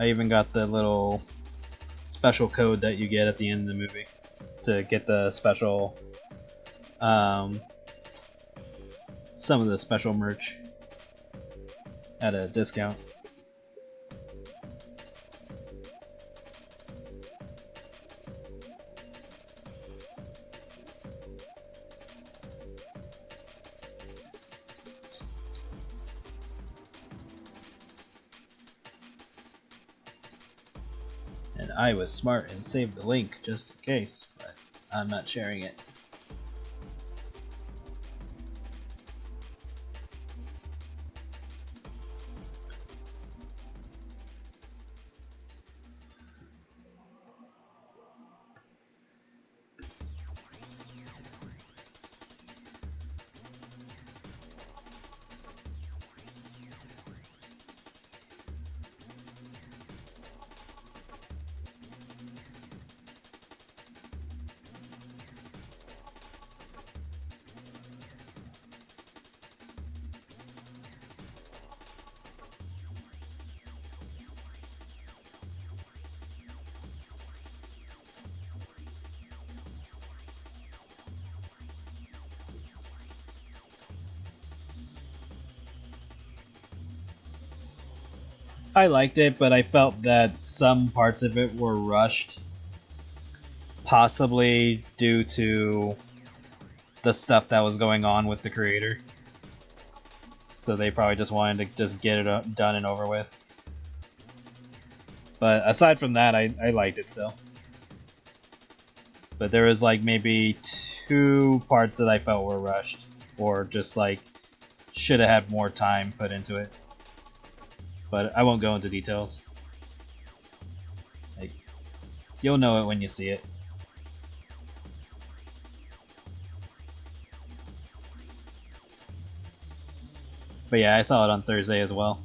I even got the little special code that you get at the end of the movie to get the special, some of the special merch at a discount. And I was smart and saved the link just in case, but I'm not sharing it. I liked it, but I felt that some parts of it were rushed, possibly due to the stuff that was going on with the creator. So they probably just wanted to just get it done and over with. But aside from that, I liked it still. But there was like maybe 2 parts that I felt were rushed, or just like should have had more time put into it. But I won't go into details. Like, you'll know it when you see it. But yeah, I saw it on Thursday as well.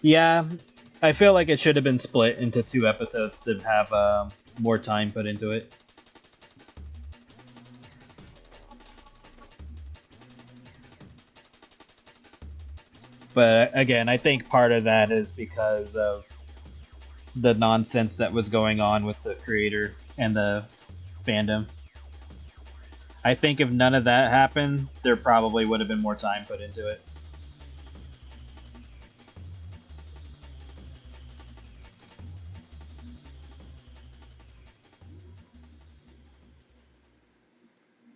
Yeah, I feel like it should have been split into 2 episodes to have more time put into it. But again, I think part of that is because of the nonsense that was going on with the creator and the fandom. I think if none of that happened, there probably would have been more time put into it.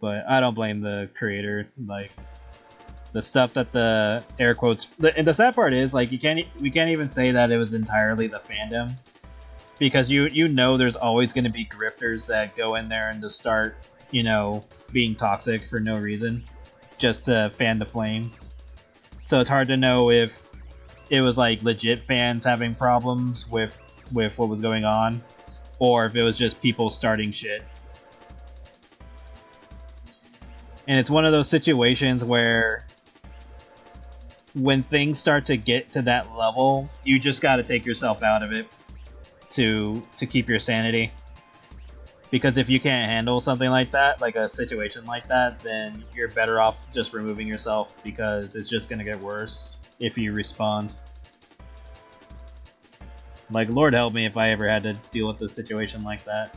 But I don't blame the creator. Like, the stuff that the air quotes, and the sad part is, like, we can't even say that it was entirely the fandom, because you know there's always going to be grifters that go in there and just start, you know, being toxic for no reason, just to fan the flames. So it's hard to know if it was like legit fans having problems with what was going on, or if it was just people starting shit. And it's one of those situations where when things start to get to that level, you just got to take yourself out of it to keep your sanity. Because if you can't handle something like that, like a situation like that, then you're better off just removing yourself, because it's just going to get worse if you respond. Like, Lord help me if I ever had to deal with a situation like that.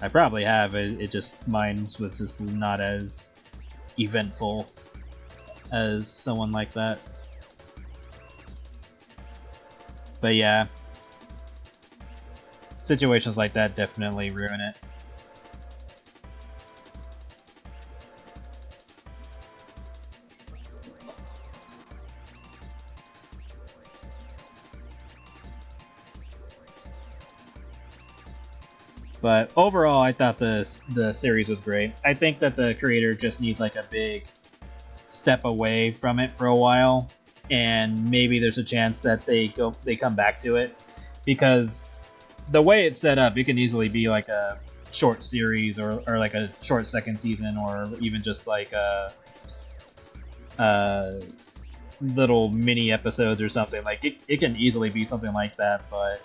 I probably have. It just, mine was just not as eventful as someone like that. But yeah, situations like that definitely ruin it. But overall, I thought the series was great. I think that the creator just needs like a big step away from it for a while, and maybe there's a chance that they come back to it, because the way it's set up, it can easily be like a short series, or like a short second season, or even just like a little mini episodes or something. Like it can easily be something like that, but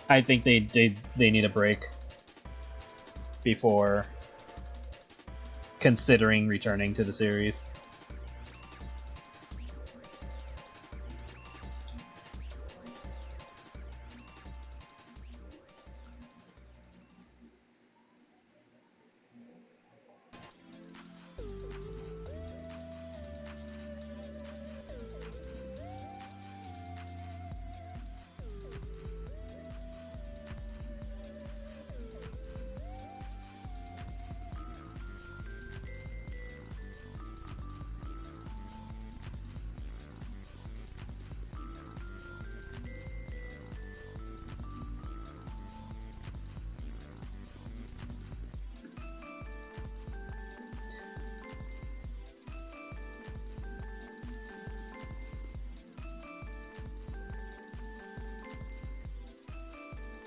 I think they need a break before considering returning to the series.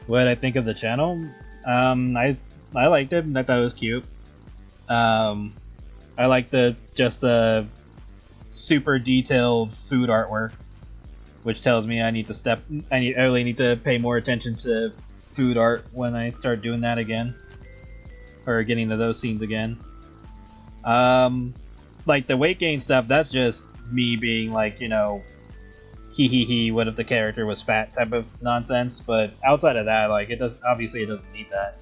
What I think of the channel? I liked it. I thought it was cute. I like the super detailed food artwork, which tells me I really need to pay more attention to food art when I start doing that again, or getting to those scenes again. Like the weight gain stuff, that's just me being like, you know, he, what if the character was fat type of nonsense. But outside of that, like, it doesn't need that.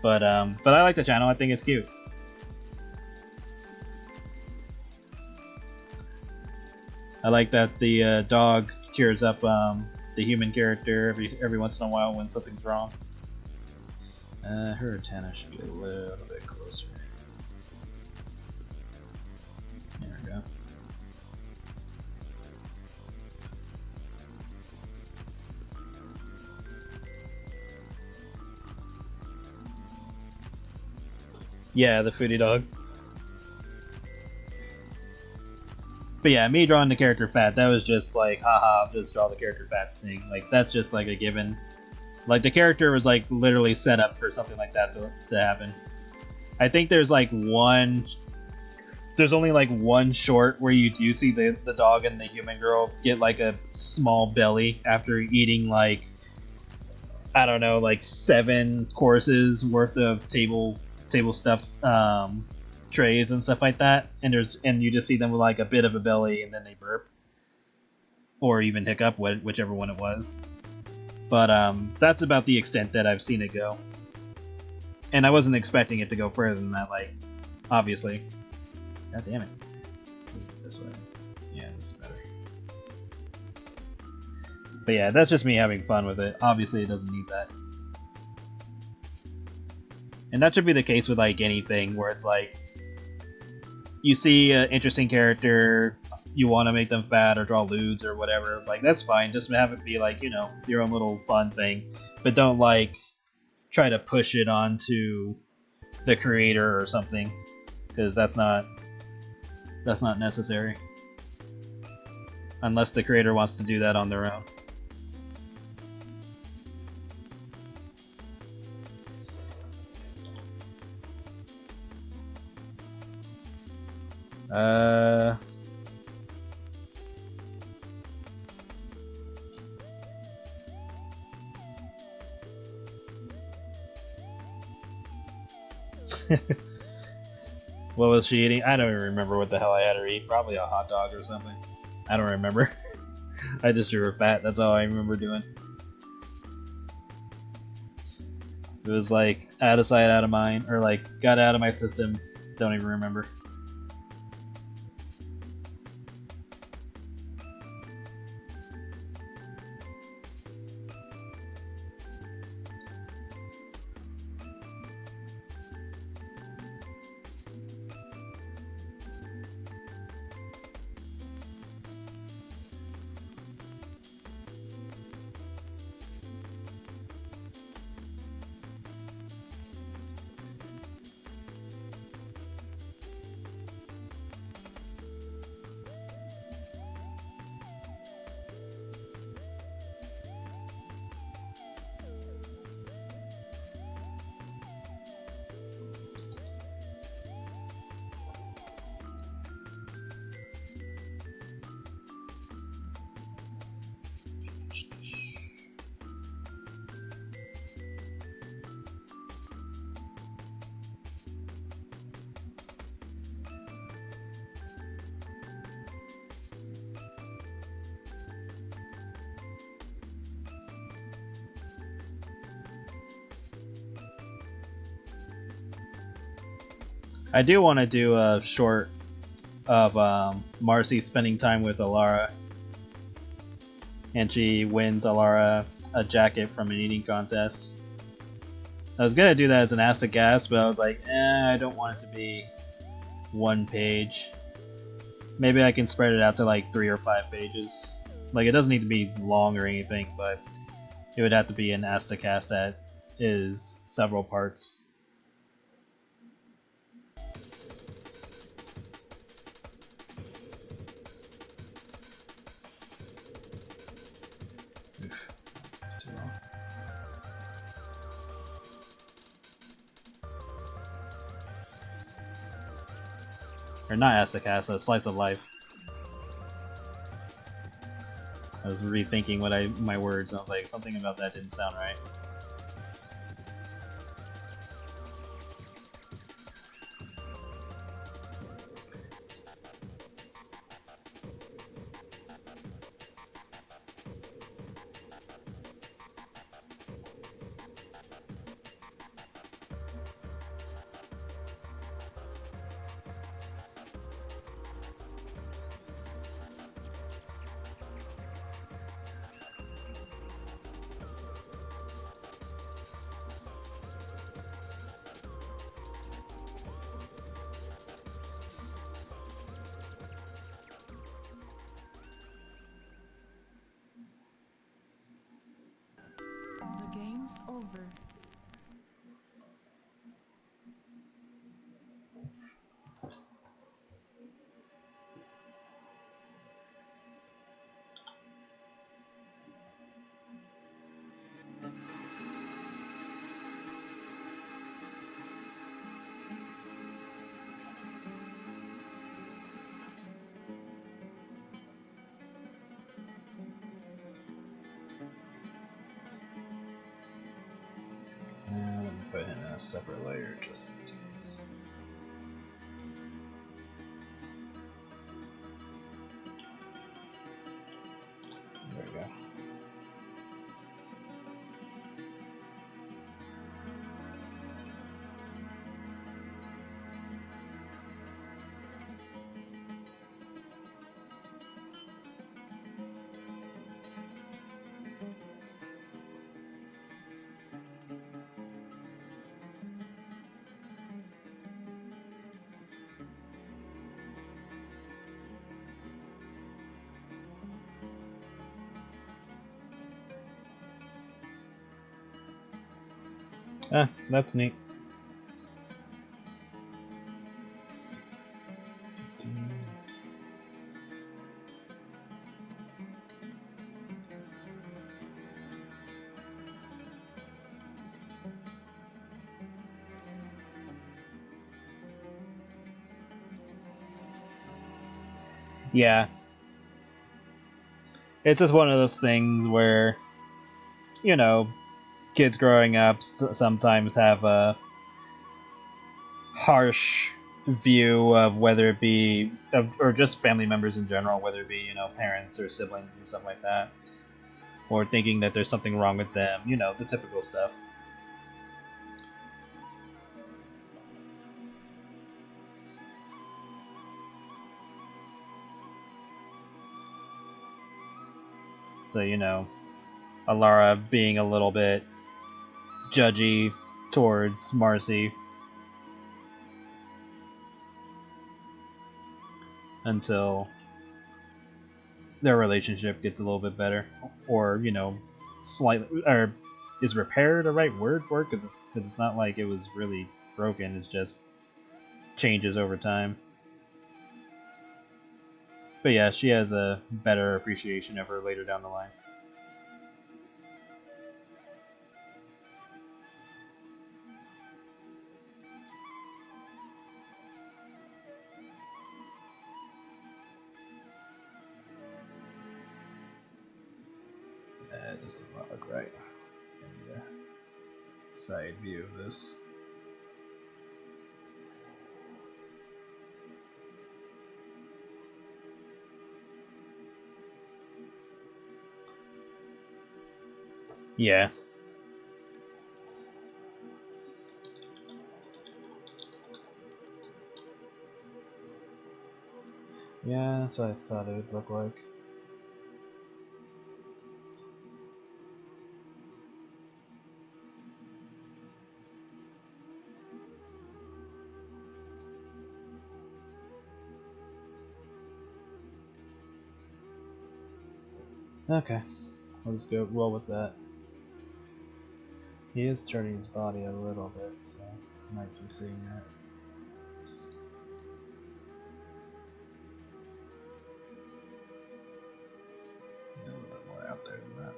But I like the channel. I think it's cute. I like that the dog cheers up the human character every once in a while when something's wrong. Her antenna should be a little bit closer. There we go. Yeah, the foodie dog. But yeah, me drawing the character fat, that was just like, haha, just draw the character fat thing. Like, that's just like a given. Like, the character was like literally set up for something like that to happen. I think there's like there's only like one short where you do see the dog and the human girl get like a small belly after eating like, I don't know, like 7 courses worth of table stuffed trays and stuff like that, and you just see them with like a bit of a belly and then they burp or even hiccup, whichever one it was. But that's about the extent that I've seen it go, and I wasn't expecting it to go further than that. Like, obviously, god damn it, this way, yeah, this is better. But yeah, that's just me having fun with it. Obviously, it doesn't need that. And that should be the case with like anything where it's like you see an interesting character, you want to make them fat or draw lewds or whatever. Like, that's fine. Just have it be like, you know, your own little fun thing, but don't like try to push it onto the creator or something, because that's not necessary unless the creator wants to do that on their own. What was she eating? I don't even remember what the hell I had her eat. Probably a hot dog or something. I don't remember. I just drew her fat. That's all I remember doing. It was like out of sight, out of mind, or like got out of my system. Don't even remember. I do want to do a short of Marcy spending time with Alara, and she wins Alara a jacket from an eating contest. I was gonna do that as an Astagast, but I was like, I don't want it to be one page. Maybe I can spread it out to like 3 or 5 pages. Like, it doesn't need to be long or anything, but it would have to be an Astagast that is several parts. Oof, that's too long. Or not Astagast, a Slice of Life. I was rethinking my words, and I was like, something about that didn't sound right. The game's over. Let me put him in a separate layer just in case. There we go. That's neat. Yeah. It's just one of those things where, you know, kids growing up sometimes have a harsh view of whether it be, or just family members in general, whether it be, you know, parents or siblings and stuff like that, or thinking that there's something wrong with them, you know, the typical stuff. So, you know, Alara being a little bit judgy towards Marcy until their relationship gets a little bit better, or, you know, slightly, or is repair the right word for it? Because it's not like it was really broken. It's just changes over time. But yeah, she has a better appreciation of her later down the line. This does not look right. I need a side view of this. Yeah. Yeah, that's what I thought it would look like. Okay, I'll just go roll with that. He is turning his body a little bit, so I might be seeing that. A little bit more out there than that.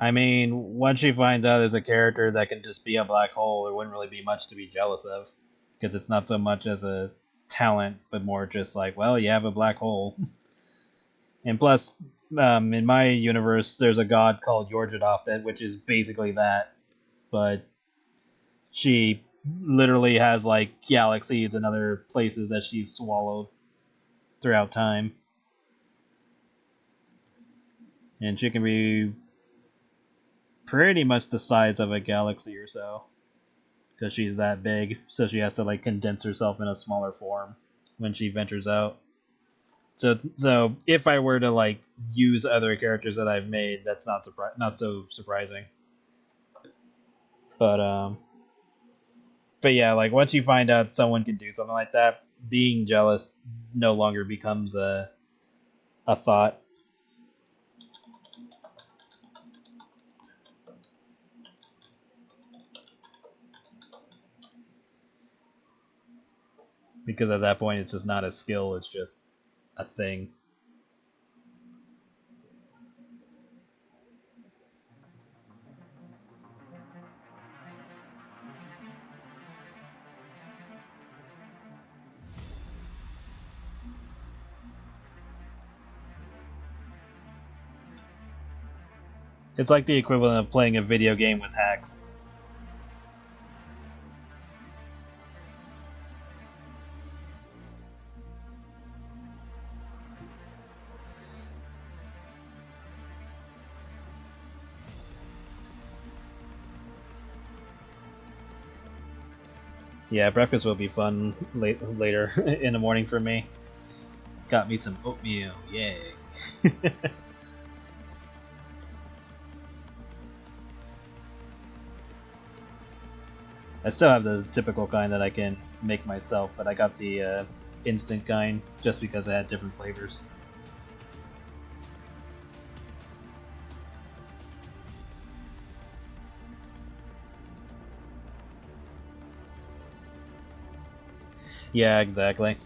I mean, once she finds out there's a character that can just be a black hole, there wouldn't really be much to be jealous of. Because it's not so much as a talent, but more just like, well, you have a black hole. And plus, in my universe, there's a god called Yorjadov, which is basically that. But she literally has, like, galaxies and other places that she's swallowed throughout time. And she can be pretty much the size of a galaxy or so, because she's that big, so she has to like condense herself in a smaller form when she ventures out. So if I were to like use other characters that I've made, that's not so surprising. But yeah, like once you find out someone can do something like that, being jealous no longer becomes a thought. Because at that point it's just not a skill, it's just a thing. It's like the equivalent of playing a video game with hacks. Yeah, breakfast will be fun later in the morning for me. Got me some oatmeal, yay. I still have the typical kind that I can make myself, but I got the instant kind just because it had different flavors. Yeah, exactly.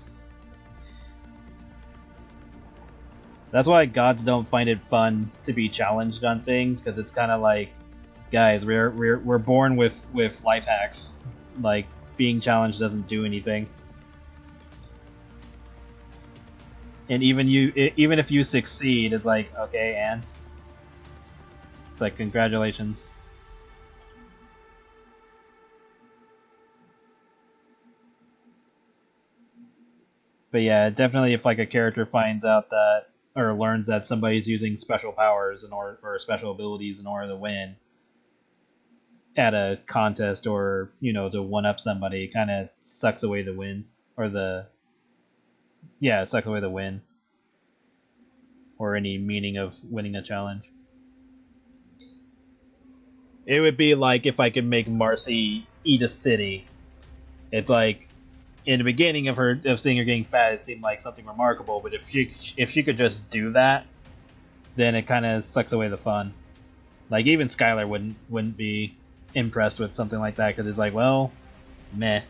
That's why gods don't find it fun to be challenged on things, because it's kind of like, guys, we're born with life hacks. Like, being challenged doesn't do anything. And even if you succeed, it's like, okay, and it's like, congratulations. But yeah, definitely if like a character finds out that or learns that somebody's using special powers or special abilities in order to win at a contest, or to one up somebody, it kind of sucks away the win, or it sucks away the win or any meaning of winning a challenge. It would be like if I could make Marcy eat a city. It's like, in the beginning of seeing her getting fat, it seemed like something remarkable. But if she could just do that, then it kind of sucks away the fun. Like even Skylar wouldn't be impressed with something like that, because it's like, well, meh.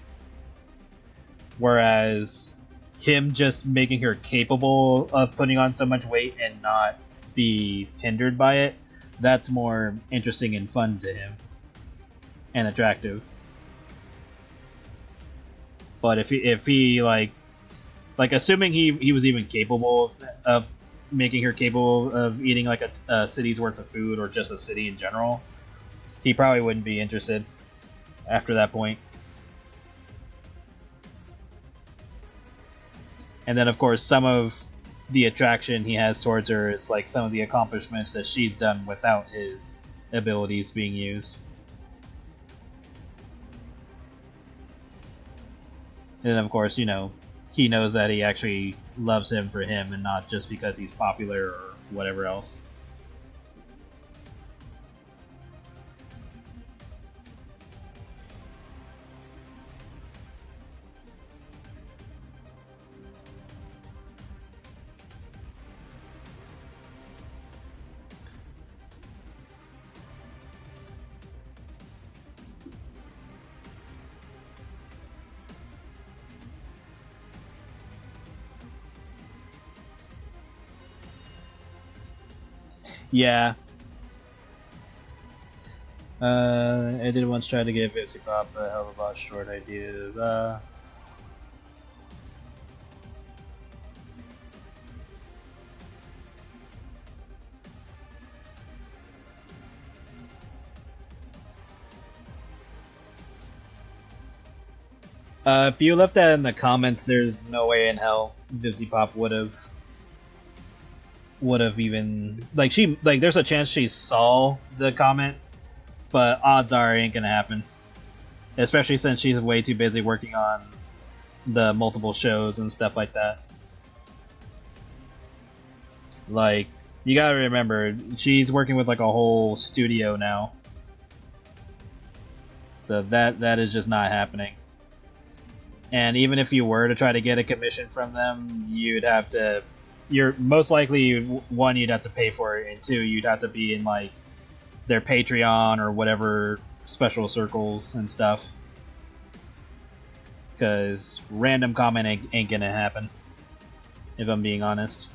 Whereas him just making her capable of putting on so much weight and not be hindered by it, that's more interesting and fun to him and attractive. But if he like Like, assuming he was even capable of making her capable of eating like a city's worth of food or just a city in general, he probably wouldn't be interested after that point. And then, of course, some of the attraction he has towards her is like some of the accomplishments that she's done without his abilities being used. And then, of course, you know, he knows that he actually loves him for him and not just because he's popular or whatever else. Yeah. I did once try to give Veteruscy a hell of a lot short ideas. If you left that in the comments, there's no way in hell Vivzy Pop would have even there's a chance she saw the comment, but odds are it ain't gonna happen. Especially since she's way too busy working on the multiple shows and stuff like that. Like, you gotta remember, she's working with like a whole studio now. So that is just not happening. And even if you were to try to get a commission from them, you'd have to... You're most likely, one, you'd have to pay for it, and two, you'd have to be in like their Patreon or whatever special circles and stuff. Because random comment ain't gonna happen, if I'm being honest.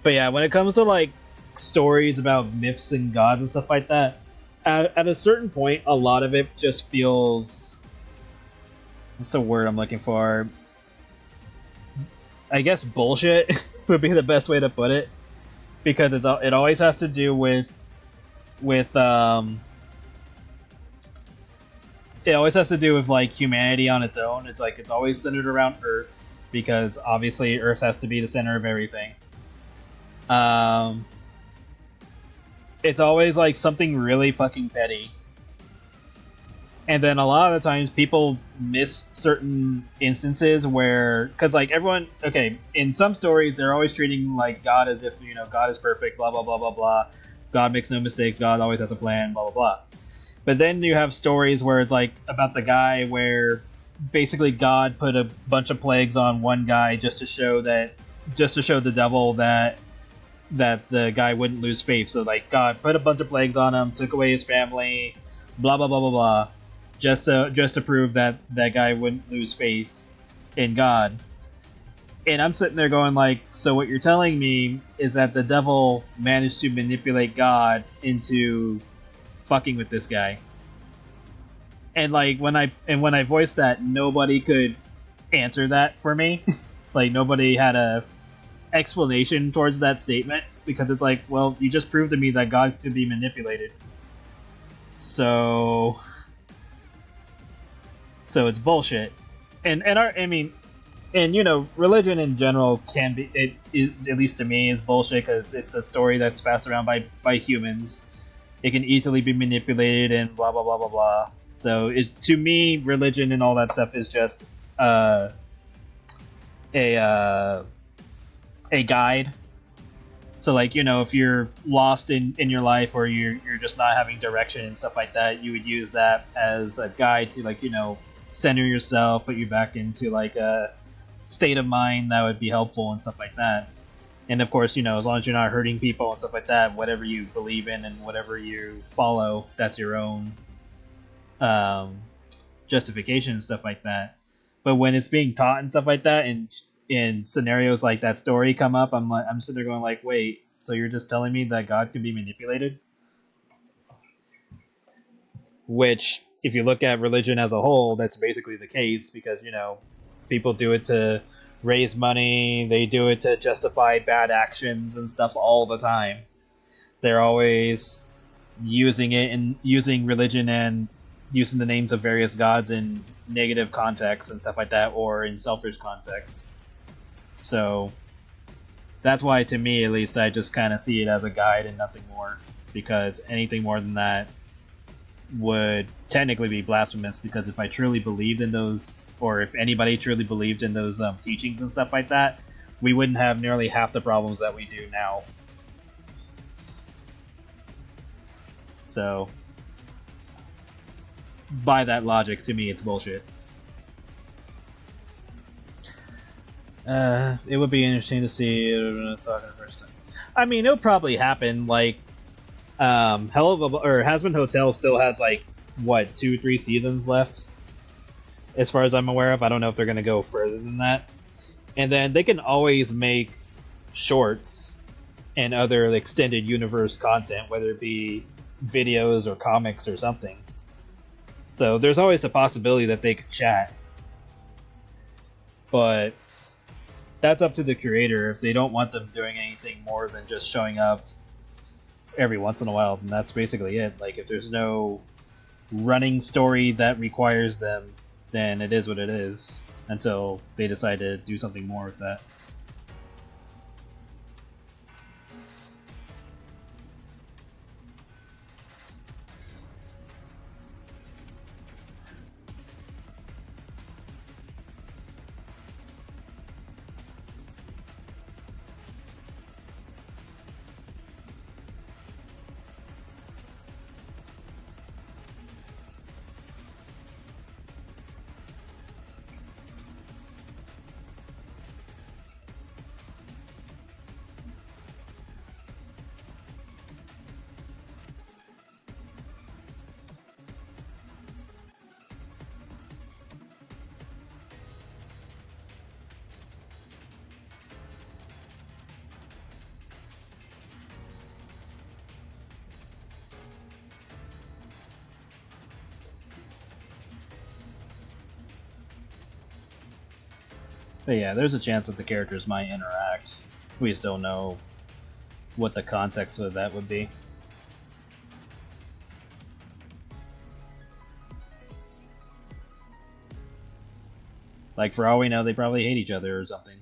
But yeah, when it comes to like stories about myths and gods and stuff like that, at a certain point, a lot of it just feels... What's the word I'm looking for? I guess bullshit would be the best way to put it, because it always has to do with it always has to do with like humanity on its own. It's like it's always centered around Earth, because obviously Earth has to be the center of everything. It's always like something really fucking petty. And then a lot of the times people miss certain instances where, because like everyone, okay, in some stories they're always treating like God as if, you know, God is perfect, blah blah blah blah blah. God makes no mistakes, God always has a plan, blah blah blah. But then you have stories where it's like about the guy where basically God put a bunch of plagues on one guy just to show the devil that the guy wouldn't lose faith. So like God put a bunch of plagues on him, took away his family, blah blah blah blah blah, just to prove that guy wouldn't lose faith in God. And I'm sitting there going like, so what you're telling me is that the devil managed to manipulate God into fucking with this guy. And like when I voiced that, nobody could answer that for me. Like nobody had a explanation towards that statement, because it's like, well, you just proved to me that God could be manipulated. So it's bullshit. And you know, religion in general can be, it is, at least to me, is bullshit, because it's a story that's passed around by humans. It can easily be manipulated and blah blah blah blah blah. So to me, religion and all that stuff is just a guide. So like, you know, if you're lost in your life, or you're just not having direction and stuff like that, you would use that as a guide to, like, you know, center yourself, put you back into like a state of mind that would be helpful and stuff like that. And of course, you know, as long as you're not hurting people and stuff like that, whatever you believe in and whatever you follow, that's your own justification and stuff like that. But when it's being taught and stuff like that, and in scenarios like that story come up, I'm sitting there going like, wait, so you're just telling me that God can be manipulated? Which if you look at religion as a whole, that's basically the case because, you know, people do it to raise money, they do it to justify bad actions and stuff all the time. They're always using it and using religion and using the names of various gods in negative contexts and stuff like that, or in selfish contexts. So that's why, to me at least, I just kind of see it as a guide and nothing more, because anything more than that would technically be blasphemous, because if I truly believed in those, or if anybody truly believed in those teachings and stuff like that, we wouldn't have nearly half the problems that we do now. So, by that logic, to me, it's bullshit. It would be interesting to see. Talking the first time. I mean, it'll probably happen. Like, Hell of a or Hazbin Hotel still has like what 2-3 seasons left, as far as I'm aware of. I don't know if they're gonna go further than that. And then they can always make shorts and other extended universe content, whether it be videos or comics or something. So there's always a possibility that they could chat. But that's up to the creator. If they don't want them doing anything more than just showing up every once in a while, then that's basically it. Like, if there's no running story that requires them, then it is what it is, until they decide to do something more with that. But yeah, there's a chance that the characters might interact. We just don't know what the context of that would be. Like, for all we know, they probably hate each other or something.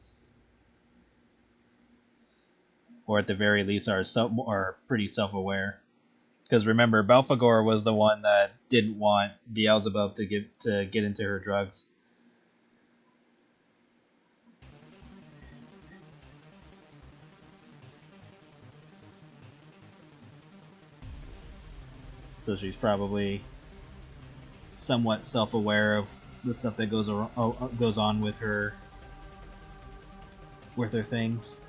Or at the very least are pretty self-aware. Because remember, Belphegor was the one that didn't want Beelzebub to get into her drugs. So she's probably somewhat self-aware of the stuff that goes on with her things.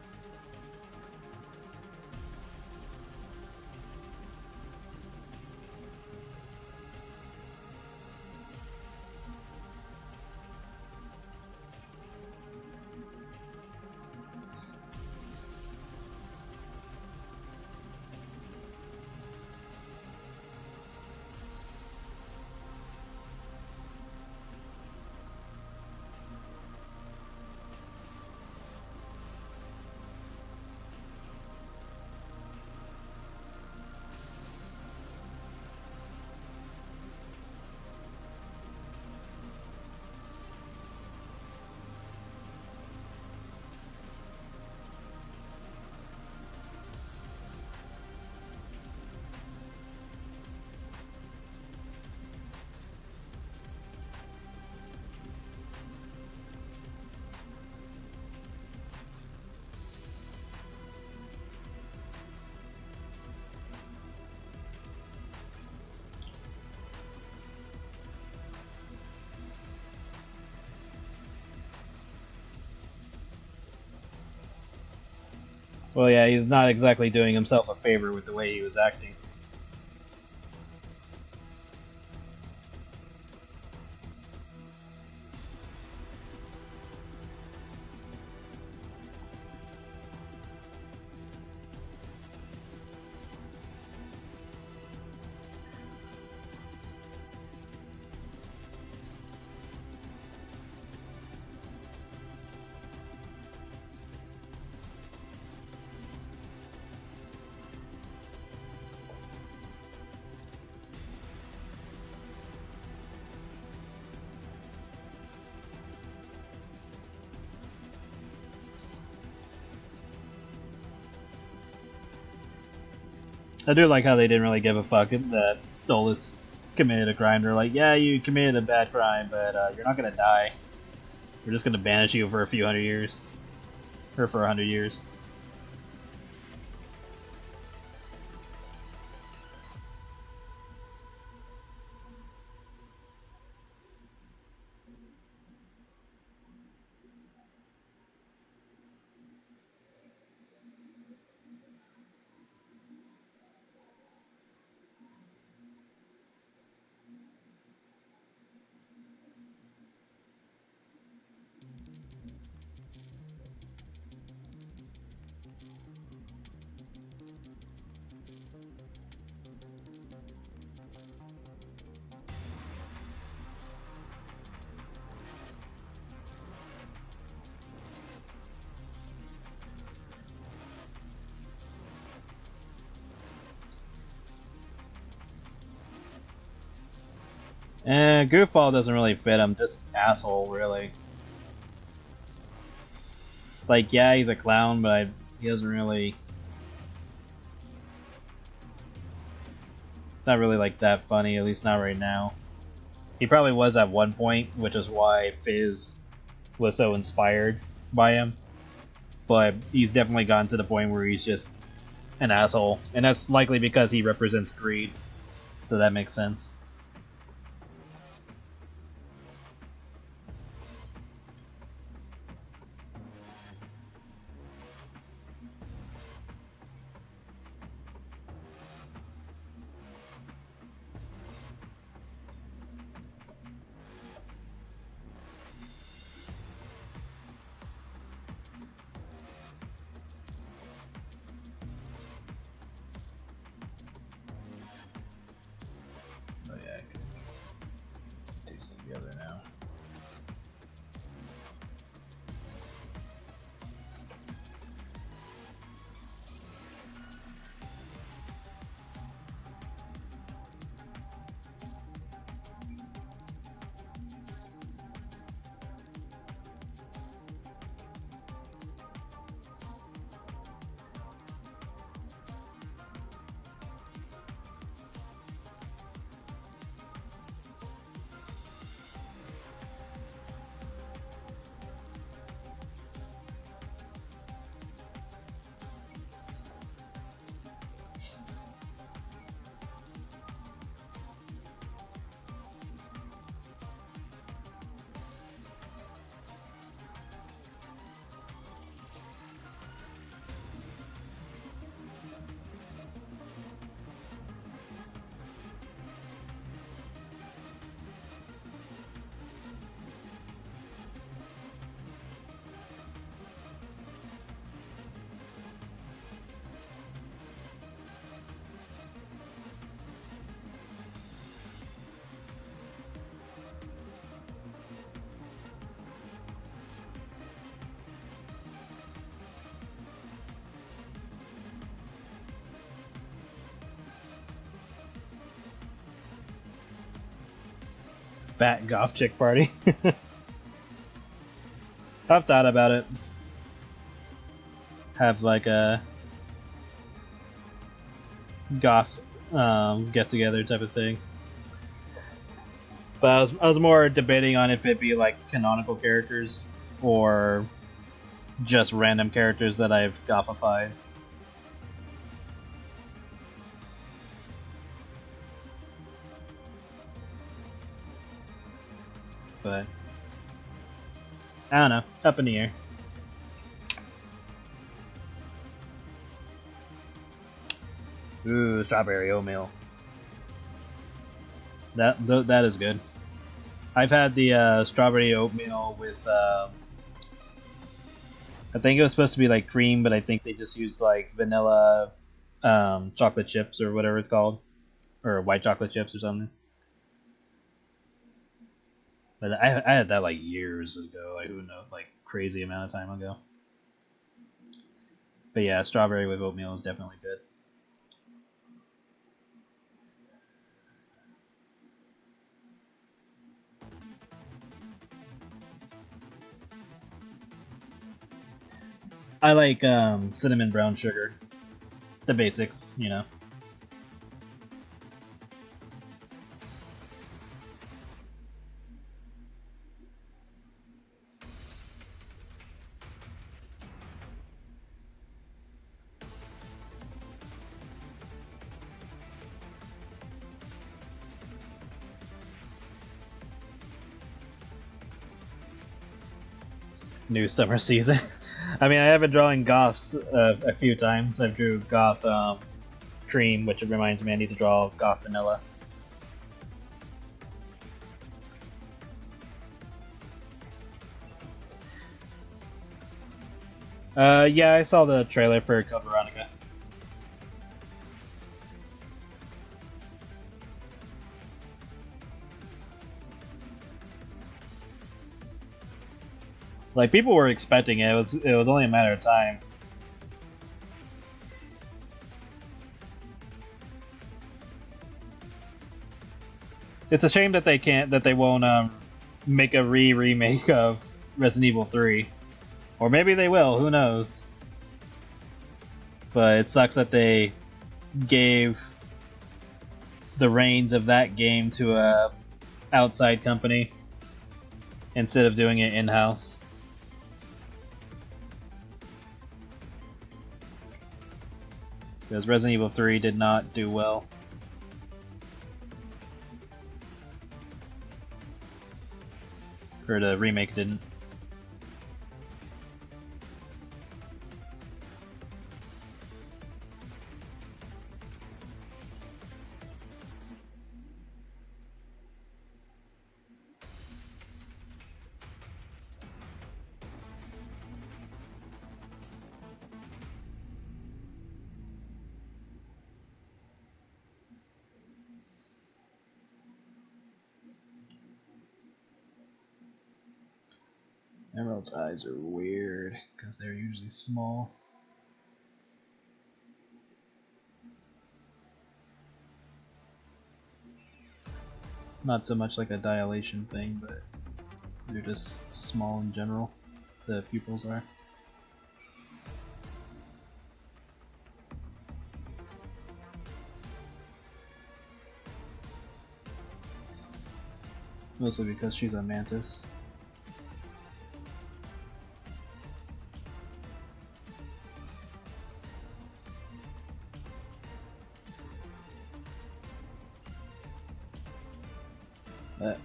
Well, yeah, he's not exactly doing himself a favor with the way he was acting. I do like how they didn't really give a fuck that Stolas committed a crime. They're like, yeah, you committed a bad crime, but you're not gonna die. We're just gonna banish you for a few hundred years. Or for 100 years. Goofball doesn't really fit him, just asshole, really. Like, yeah, he's a clown, but he doesn't really... It's not really, like, that funny, at least not right now. He probably was at one point, which is why Fizz was so inspired by him. But he's definitely gotten to the point where he's just an asshole. And that's likely because he represents greed. So that makes sense. Together now. Fat goth chick party. I've thought about it. Have like a goth get together type of thing. But I was more debating on if it'd be like canonical characters or just random characters that I've gothified. But I don't know, up in the air. Ooh, strawberry oatmeal. That is good. I've had the strawberry oatmeal with I think it was supposed to be like cream, but I think they just used like vanilla chocolate chips or whatever it's called, or white chocolate chips or something. But I had that like years ago, like who knows, like crazy amount of time ago. But yeah, strawberry with oatmeal is definitely good. I like cinnamon brown sugar, the basics, you know. new summer season. I mean, I have been drawing goths a few times. I've drew goth cream, which reminds me I need to draw goth vanilla. Yeah, I saw the trailer for Code Veronica. Like, people were expecting it. It was only a matter of time. It's a shame that they won't make a remake of Resident Evil 3. Or maybe they will, who knows. But it sucks that they gave the reins of that game to a outside company instead of doing it in-house. Because Resident Evil 3 did not do well. Or the remake didn't. Emerald's eyes are weird, because they're usually small. Not so much like a dilation thing, but they're just small in general. The pupils are. Mostly because she's a mantis.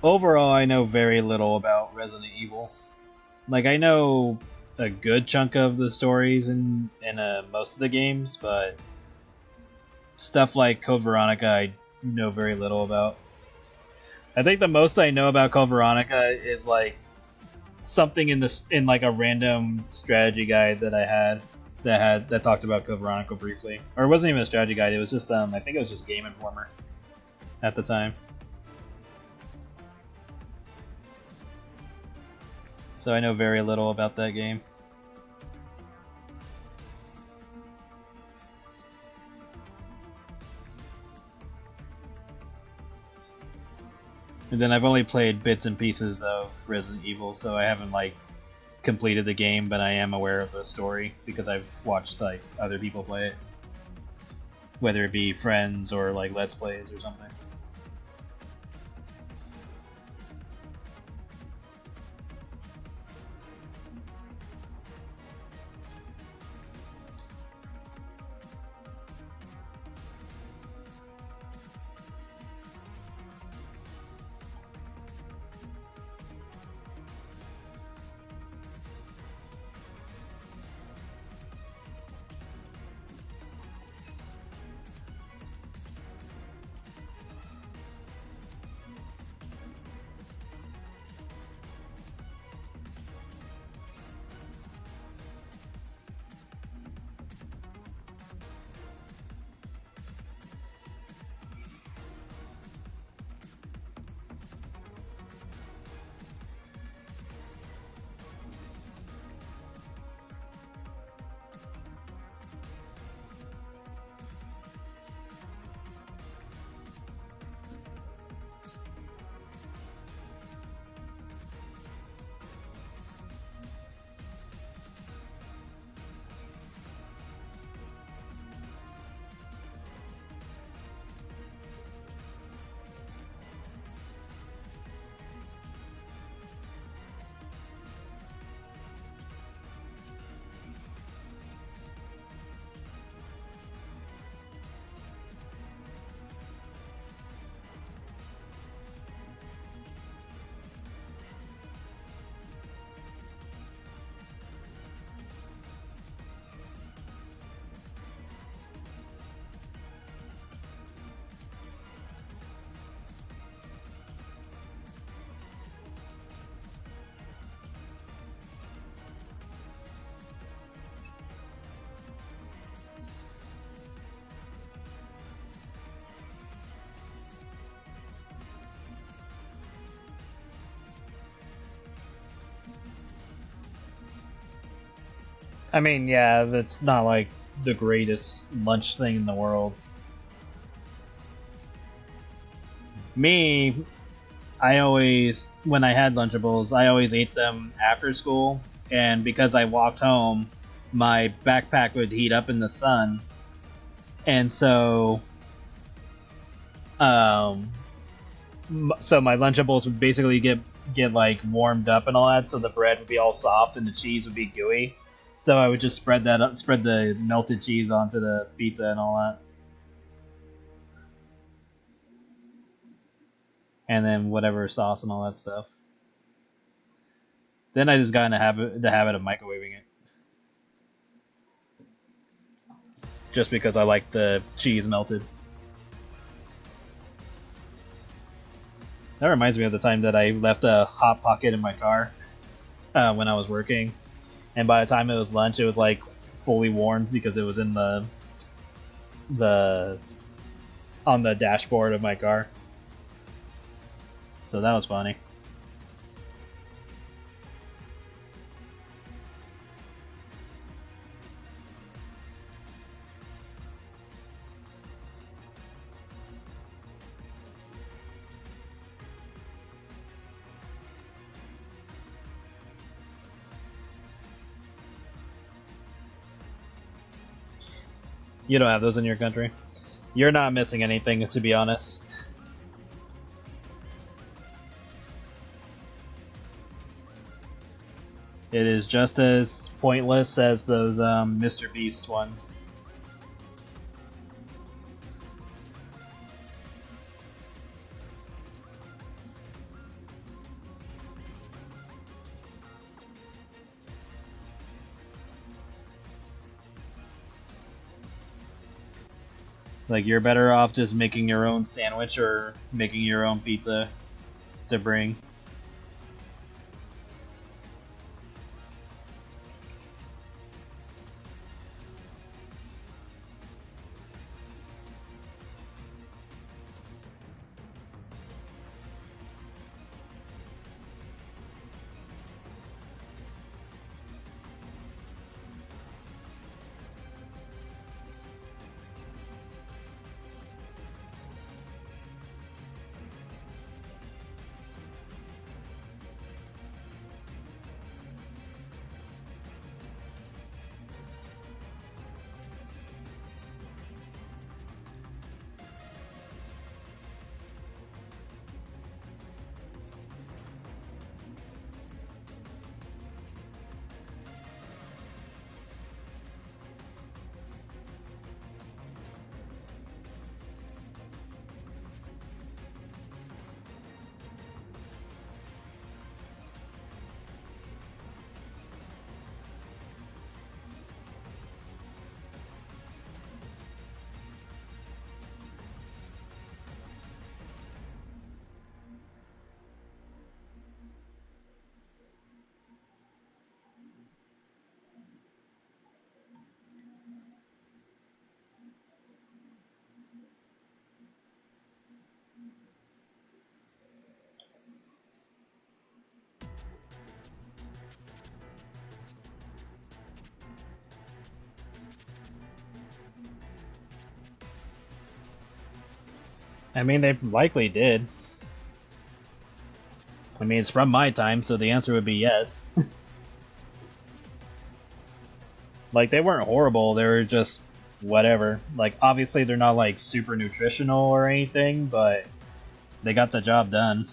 Overall, I know very little about Resident Evil. Like, I know a good chunk of the stories in most of the games, but stuff like Code Veronica I know very little about. I think the most I know about Code Veronica is like something in like a random strategy guide that I had that talked about Code Veronica briefly. Or it wasn't even a strategy guide, it was just I think it was just Game Informer at the time. So I know very little about that game. And then I've only played bits and pieces of Resident Evil, so I haven't like completed the game, but I am aware of the story because I've watched like other people play it. Whether it be friends or like Let's Plays or something. I mean, yeah, that's not like the greatest lunch thing in the world. Me, I always, when I had Lunchables, I always ate them after school, and because I walked home, my backpack would heat up in the sun, and um, so my Lunchables would basically get like warmed up and all that, so the bread would be all soft and the cheese would be gooey. So I would just spread that up, spread the melted cheese onto the pizza and all that, and then whatever sauce and all that stuff. Then I just got in the habit of microwaving it, just because I like the cheese melted. That reminds me of the time that I left a hot pocket in my car when I was working, and by the time it was lunch, it was like fully warmed because it was in the on the dashboard of my car. So that was funny. You don't have those in your country. You're not missing anything, to be honest. It is just as pointless as those Mr. Beast ones. Like, you're better off just making your own sandwich or making your own pizza to bring. I mean, they likely did. I mean, it's from my time, so the answer would be yes. Like, they weren't horrible, they were just whatever. Like, obviously, they're not, like, super nutritional or anything, but they got the job done.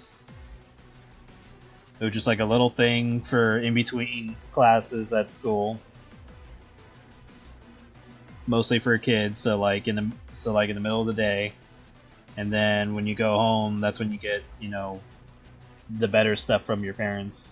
It was just like a little thing for in between classes at school, mostly for kids. So like in the middle of the day, and then when you go home, that's when you get the better stuff from your parents.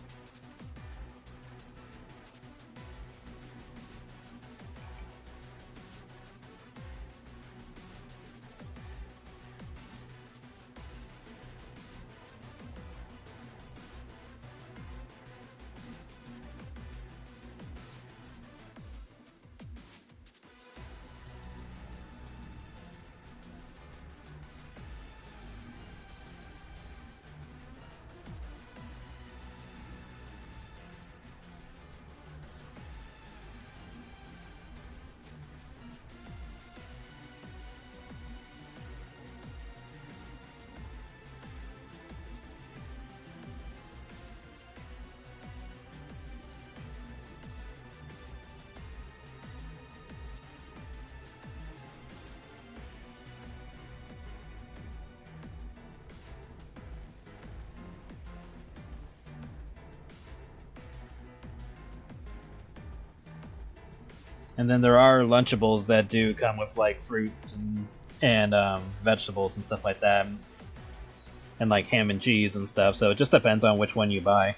And then there are Lunchables that do come with like fruits and vegetables and stuff like that, and like ham and cheese and stuff. So it just depends on which one you buy.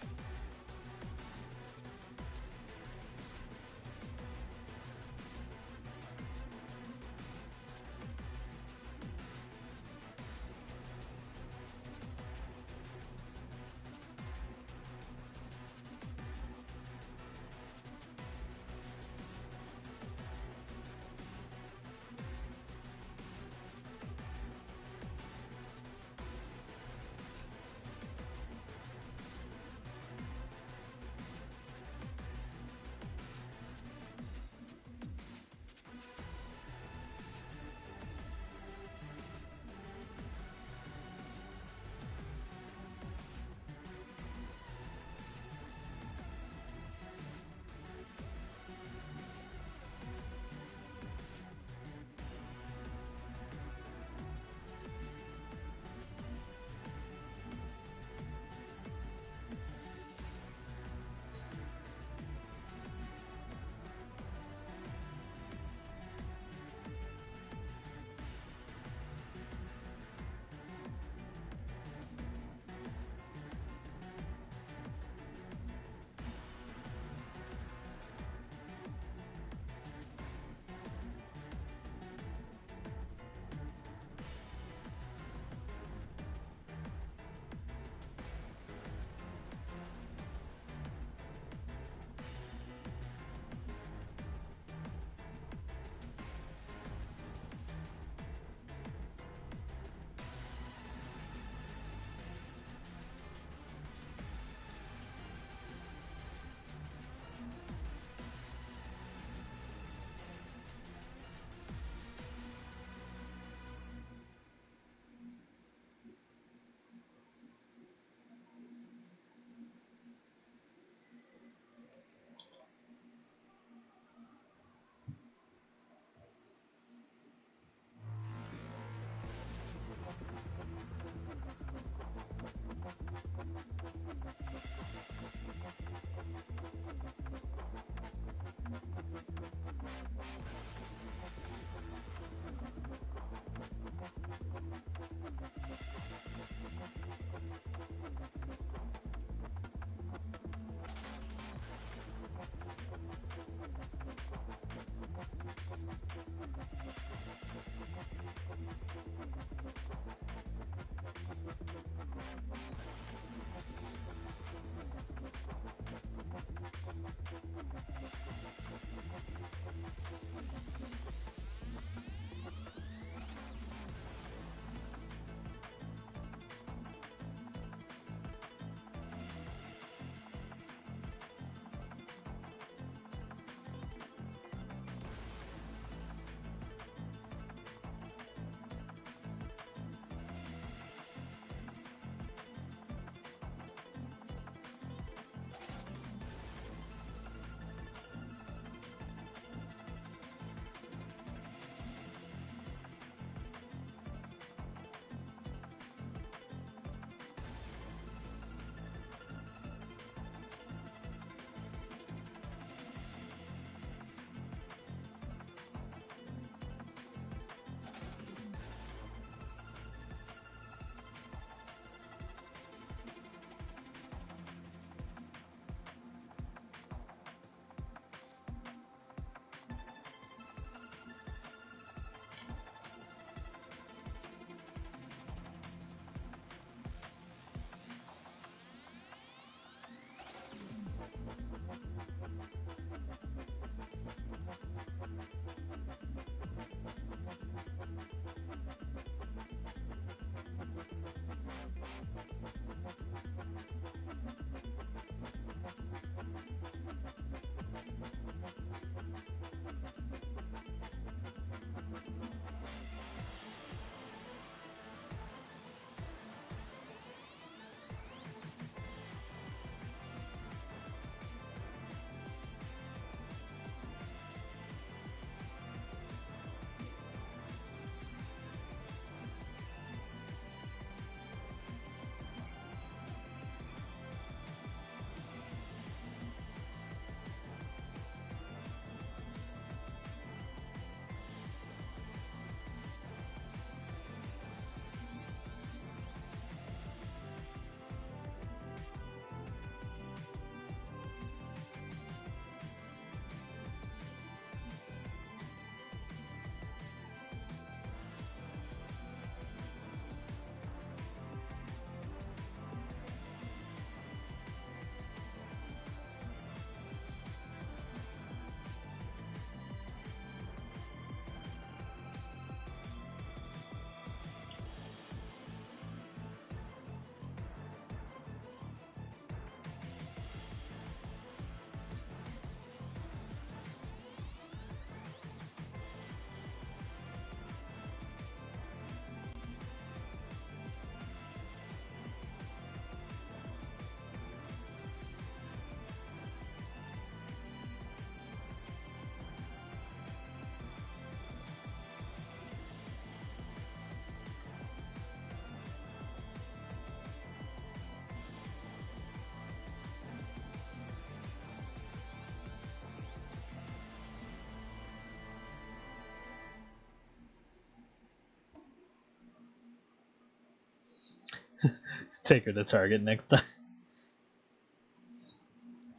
Take her to Target next time.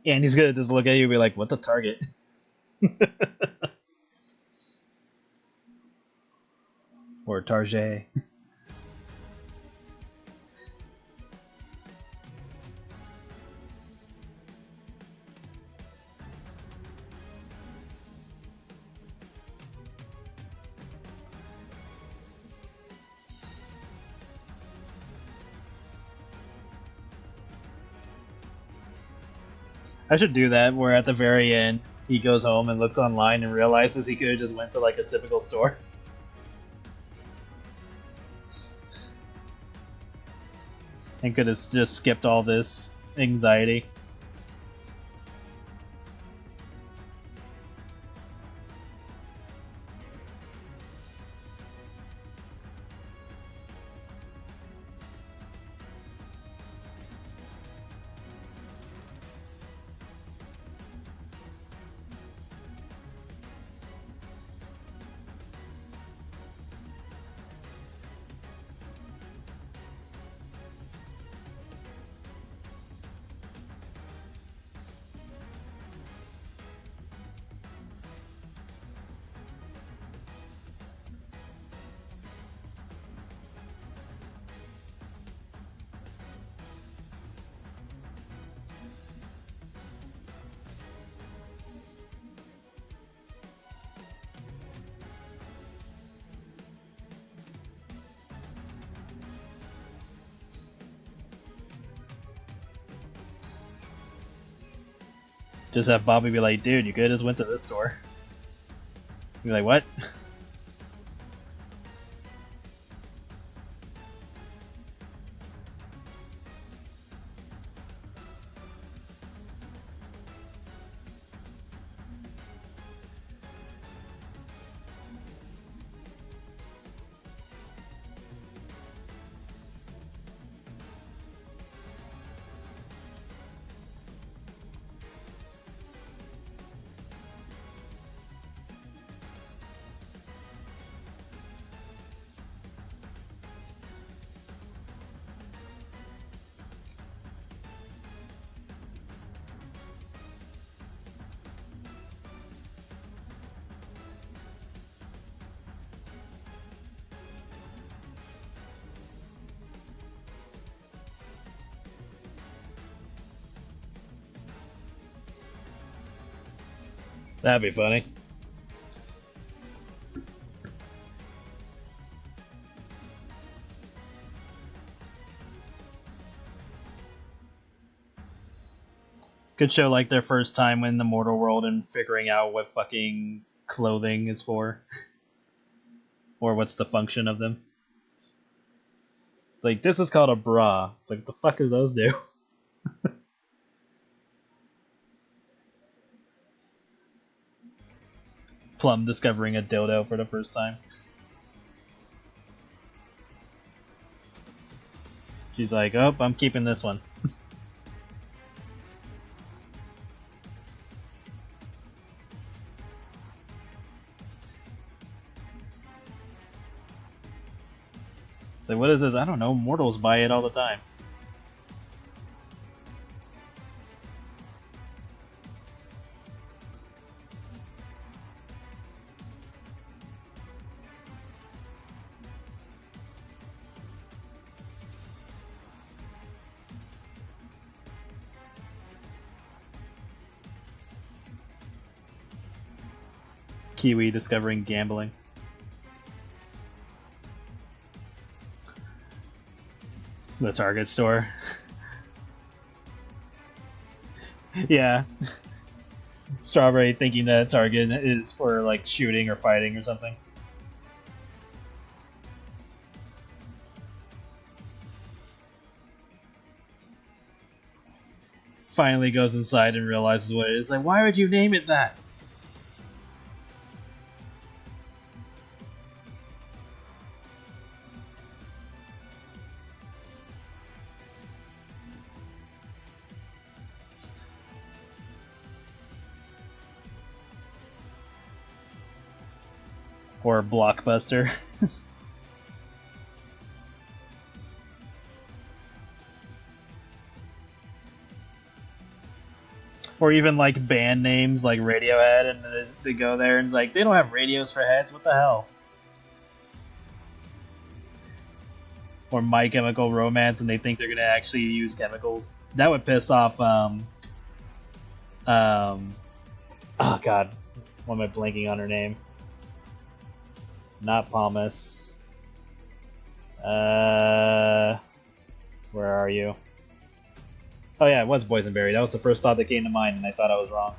And he's gonna just look at you and be like, "What's a Target?" Or Target. I should do that, where at the very end, he goes home and looks online and realizes he could have just went to like a typical store. And could have just skipped all this anxiety. Just have Bobby be like, "Dude, you could have just went to this store." Be like, "What?" That'd be funny. Could show like their first time in the mortal world and figuring out what fucking clothing is for. Or what's the function of them. It's like, this is called a bra. It's like, what the fuck do those do? Plum discovering a dildo for the first time. She's like, "Oh, I'm keeping this one." It's like, what is this? I don't know. Mortals buy it all the time. Kiwi discovering gambling. The Target store. Yeah. Strawberry thinking that Target is for like shooting or fighting or something. Finally goes inside and realizes what it is. Like, why would you name it that? Or Blockbuster. Or even like band names like Radiohead, and they go there and like they don't have radios for heads. What the hell? Or My Chemical Romance, and they think they're gonna actually use chemicals. That would piss off. Oh god, why am I blanking on her name? Not Palmas. Where are you? Oh yeah, it was Boysenberry. That was the first thought that came to mind, and I thought I was wrong.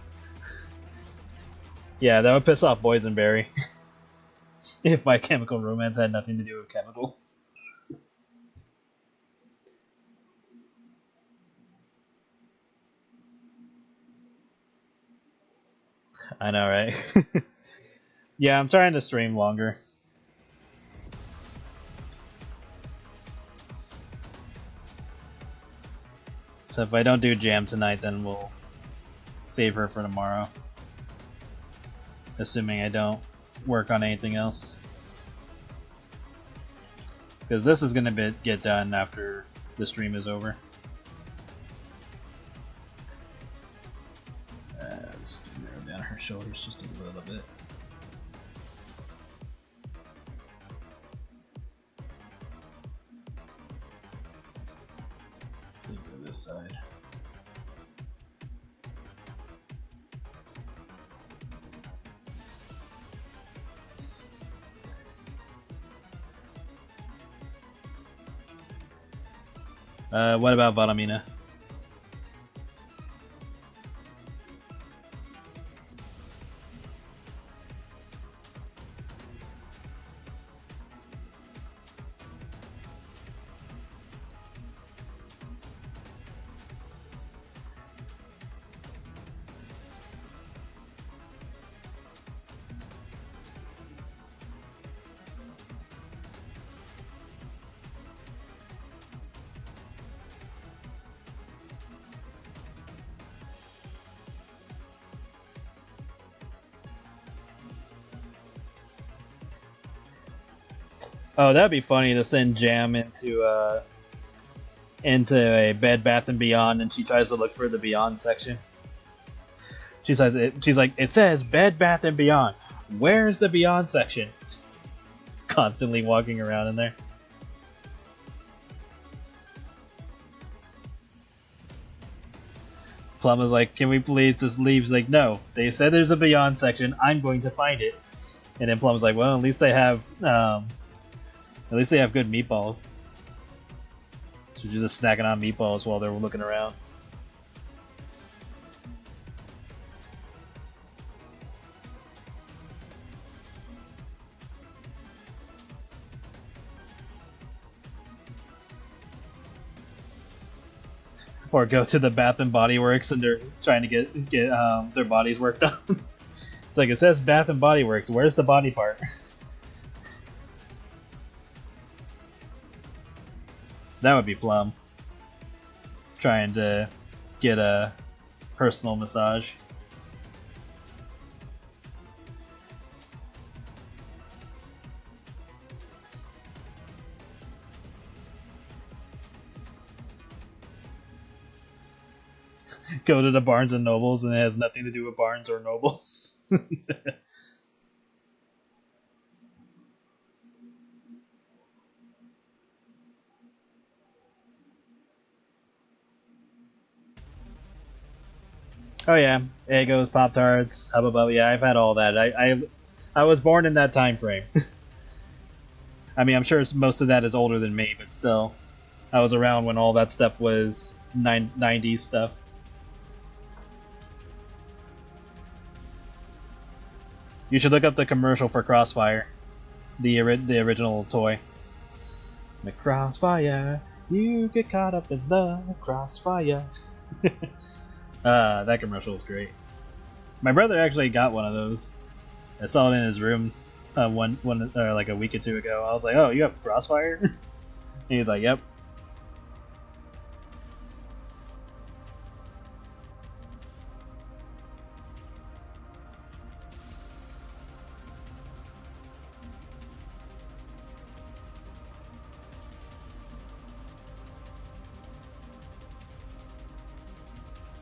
Yeah, that would piss off Boysenberry. If My Chemical Romance had nothing to do with chemicals. I know, right? Yeah, I'm trying to stream longer. So if I don't do Jam tonight, then we'll save her for tomorrow. Assuming I don't work on anything else. Because this is going to get done after the stream is over. Let's narrow down her shoulders just a little bit. Let's go to this side. What about Valamina? Oh, that'd be funny to send Jam into a Bed Bath and Beyond, and she tries to look for the Beyond section. She's like, it says Bed Bath and Beyond. Where's the Beyond section? Constantly walking around in there. Plum is like, can we please just leave? She's like, no. They said there's a Beyond section. I'm going to find it. And then Plum's like, well, at least they have good meatballs. So she's just snacking on meatballs while they're looking around. Or go to the Bath and Body Works and they're trying to get their bodies worked on. It's like, it says Bath and Body Works. Where's the body part? That would be Plum. Trying to get a personal massage. Go to the Barnes and Nobles, and it has nothing to do with Barnes or Nobles. Oh yeah, Eggos, Pop Tarts, Hubba Bubba. Yeah, I've had all that. I was born in that time frame. I mean, I'm sure most of that is older than me, but still, I was around when all that stuff was 90s stuff. You should look up the commercial for Crossfire, the original toy. The Crossfire, you get caught up in the crossfire. That commercial is great. My brother actually got one of those. I saw it in his room like a week or two ago. I was like, "Oh, you have Crossfire?" And he's like, "Yep."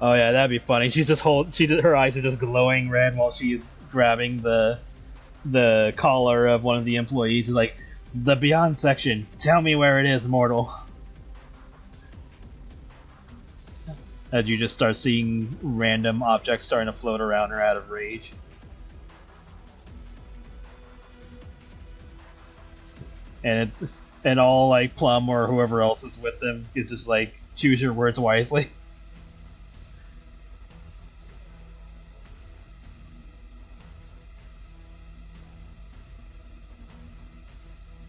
Oh yeah, that'd be funny. Her eyes are just glowing red while she's grabbing the collar of one of the employees. Is like, the Beyond section. Tell me where it is, mortal. As you just start seeing random objects starting to float around her out of rage. And all like Plum or whoever else is with them is just like, choose your words wisely.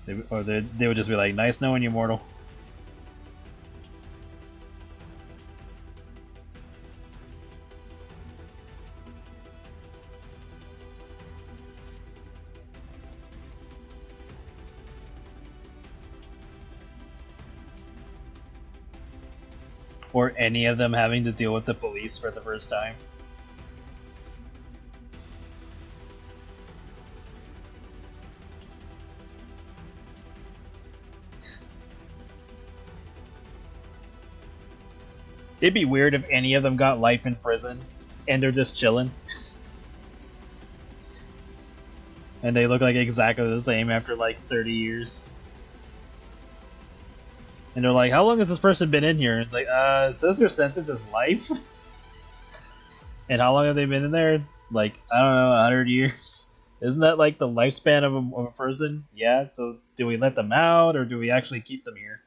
They would just be like, nice knowing you, mortal. Or any of them having to deal with the police for the first time. It'd be weird if any of them got life in prison and they're just chilling. And they look like exactly the same after like 30 years. And they're like, how long has this person been in here? And it's like, it says their sentence is life? And how long have they been in there? Like, I don't know, 100 years? Isn't that like the lifespan of a person? Yeah, so do we let them out, or do we actually keep them here?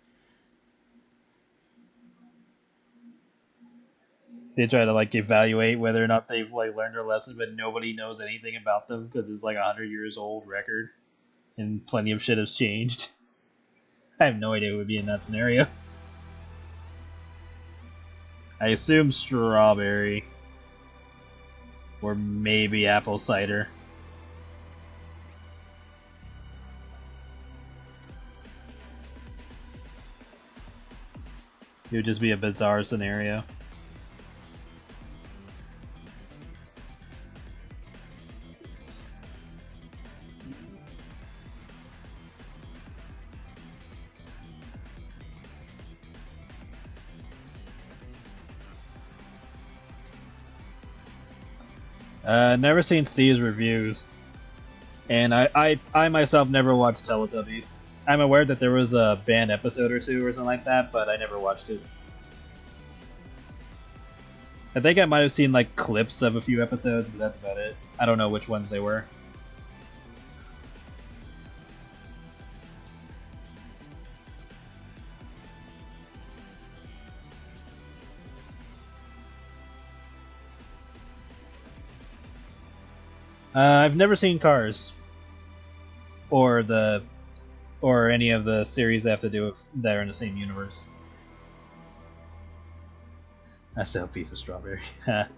They try to like evaluate whether or not they've like learned their lesson, but nobody knows anything about them because it's like a 100 years old record, and plenty of shit has changed. I have no idea who would be in that scenario. I assume strawberry, or maybe apple cider. It would just be a bizarre scenario. Never seen Steve's reviews, and I myself never watched Teletubbies. I'm aware that there was a banned episode or two or something like that, but I never watched it. I think I might have seen like clips of a few episodes, but that's about it. I don't know which ones they were. I've never seen Cars, or any of the series that have to do with that are in the same universe. I sell beef with strawberry. But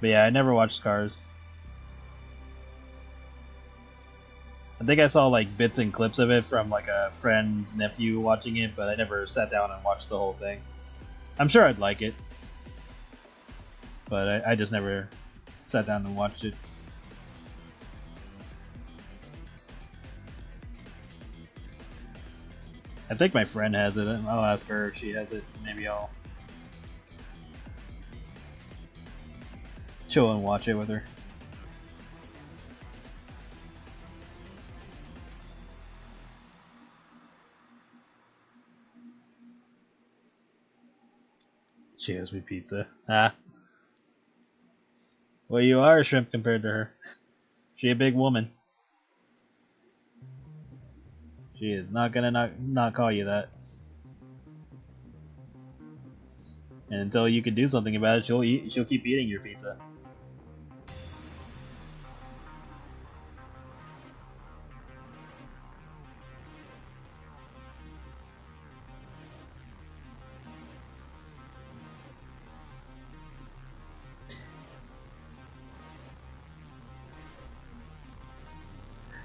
yeah, I never watched Cars. I think I saw like bits and clips of it from like a friend's nephew watching it, but I never sat down and watched the whole thing. I'm sure I'd like it, but I just never sat down and watched it. I think my friend has it. I'll ask her if she has it. Maybe I'll chill and watch it with her. She owes me pizza. Ah. Well, you are a shrimp compared to her. She a big woman. She is not gonna not call you that. And until you can do something about it, she'll keep eating your pizza.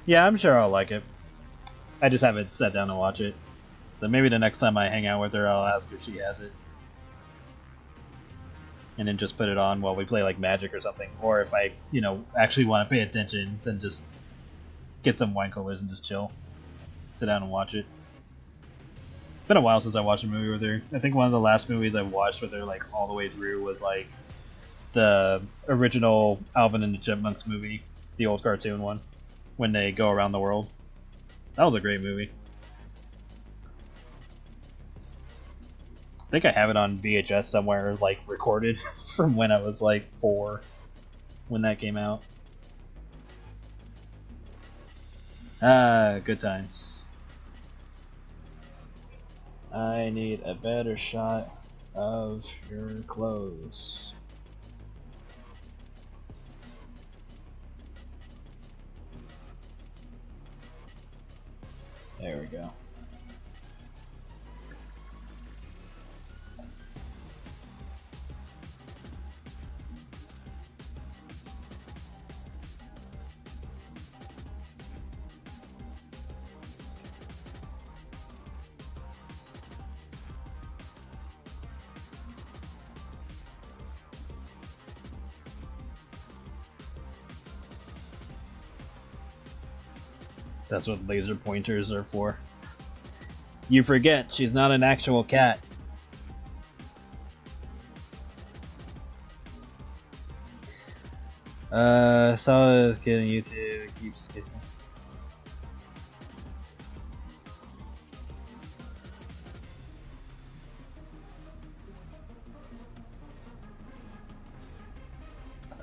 Yeah, I'm sure I'll like it. I just haven't sat down to watch it. So maybe the next time I hang out with her, I'll ask if she has it. And then just put it on while we play like Magic or something. Or if I, actually want to pay attention, then just get some wine coolers and just chill. Sit down and watch it. been a while since I watched a movie with her. I think one of the last movies I watched with her, like, all the way through was, like, the original Alvin and the Chipmunks movie, the old cartoon one, when they go around the world. That was a great movie. I think I have it on VHS somewhere, like, recorded from when I was, like, 4, when that came out. Ah, good times. I need a better shot of your clothes. There we go. That's what laser pointers are for. You forget, she's not an actual cat. Saw this kid on YouTube, keep skipping.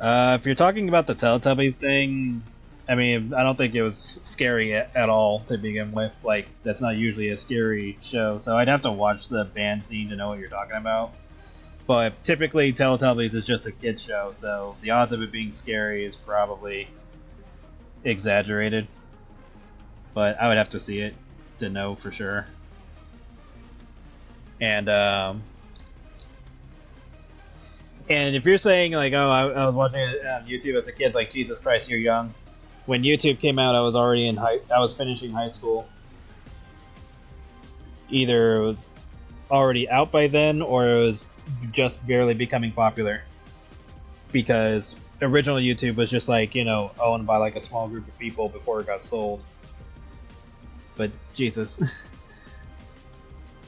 If you're talking about the Teletubbies thing, I mean, I don't think it was scary at all to begin with. Like, that's not usually a scary show, so I'd have to watch the band scene to know what you're talking about. But typically, Teletubbies is just a kid show, so the odds of it being scary is probably exaggerated. But I would have to see it to know for sure. And if you're saying, like, oh, I was watching it on YouTube as a kid, like, Jesus Christ, you're young. When YouTube came out, I was already I was finishing high school. Either it was already out by then, or it was just barely becoming popular. Because original YouTube was just like, you know, owned by like a small group of people before it got sold. But Jesus.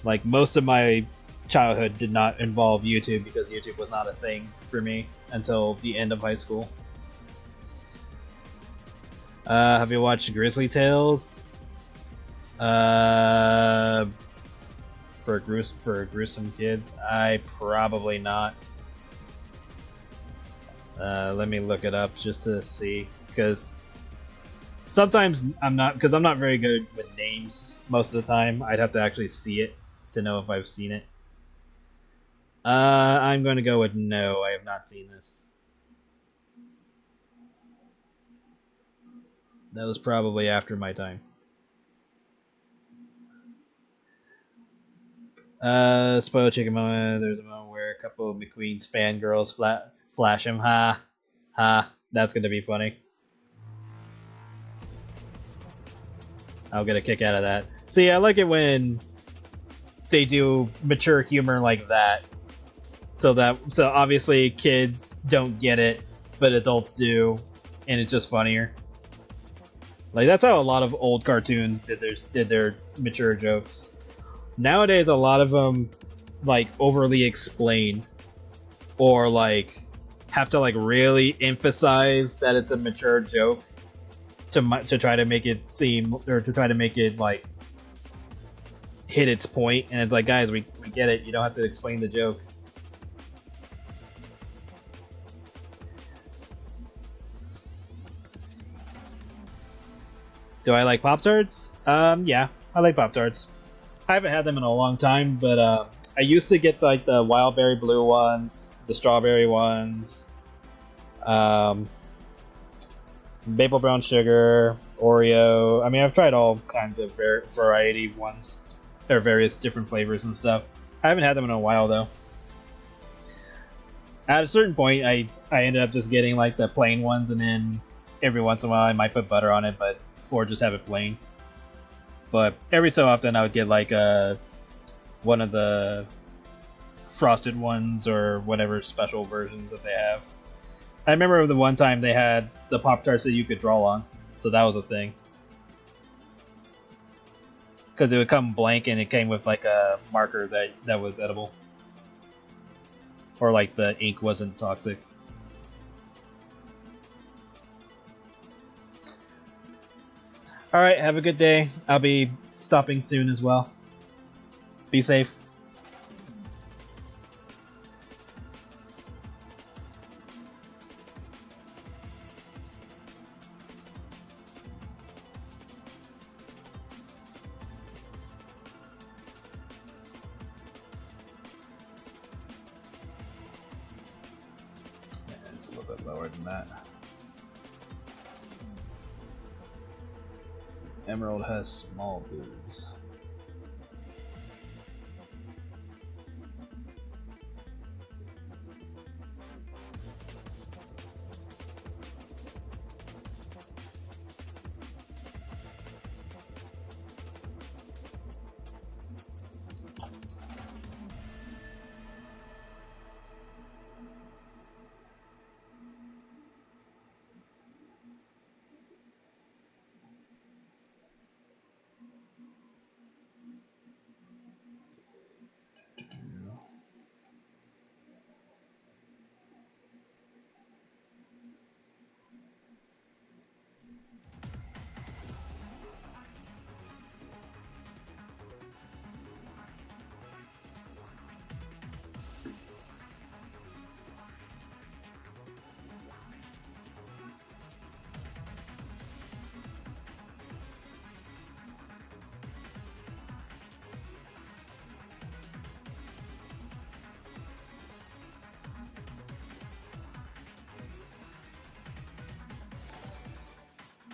Like, most of my childhood did not involve YouTube because YouTube was not a thing for me until the end of high school. Have you watched Grizzly Tales? For gruesome kids? I probably not. Let me look it up just to see, because sometimes I'm not very good with names most of the time. I'd have to actually see it to know if I've seen it. I'm going to go with no, I have not seen this. That was probably after my time. Spoiled chicken moment. There's a moment where a couple of McQueen's fangirls flash him. Ha. Ha. That's going to be funny. I'll get a kick out of that. See, I like it when they do mature humor like that. So obviously kids don't get it, but adults do, and it's just funnier. Like, that's how a lot of old cartoons did their mature jokes. Nowadays, a lot of them, like, overly explain, or like have to like really emphasize that it's a mature joke to try to make it seem, or to try to make it like hit its point. And it's like, guys, we get it. You don't have to explain the joke. Do I like Pop-Tarts? Yeah, I like Pop-Tarts. I haven't had them in a long time, but I used to get like the wild berry blue ones, the strawberry ones, maple brown sugar, Oreo. I mean, I've tried all kinds of variety of ones. There are various different flavors and stuff. I haven't had them in a while though. At a certain point, I ended up just getting like the plain ones, and then every once in a while I might put butter on it, or just have it plain. But every so often I would get like one of the frosted ones or whatever special versions that they have. I remember the one time they had the Pop-Tarts that you could draw on, so that was a thing. Because it would come blank and it came with like a marker that was edible. Or like the ink wasn't toxic. Alright, have a good day. I'll be stopping soon as well. Be safe. It's a little bit lower than that. So Emerald has small boobs.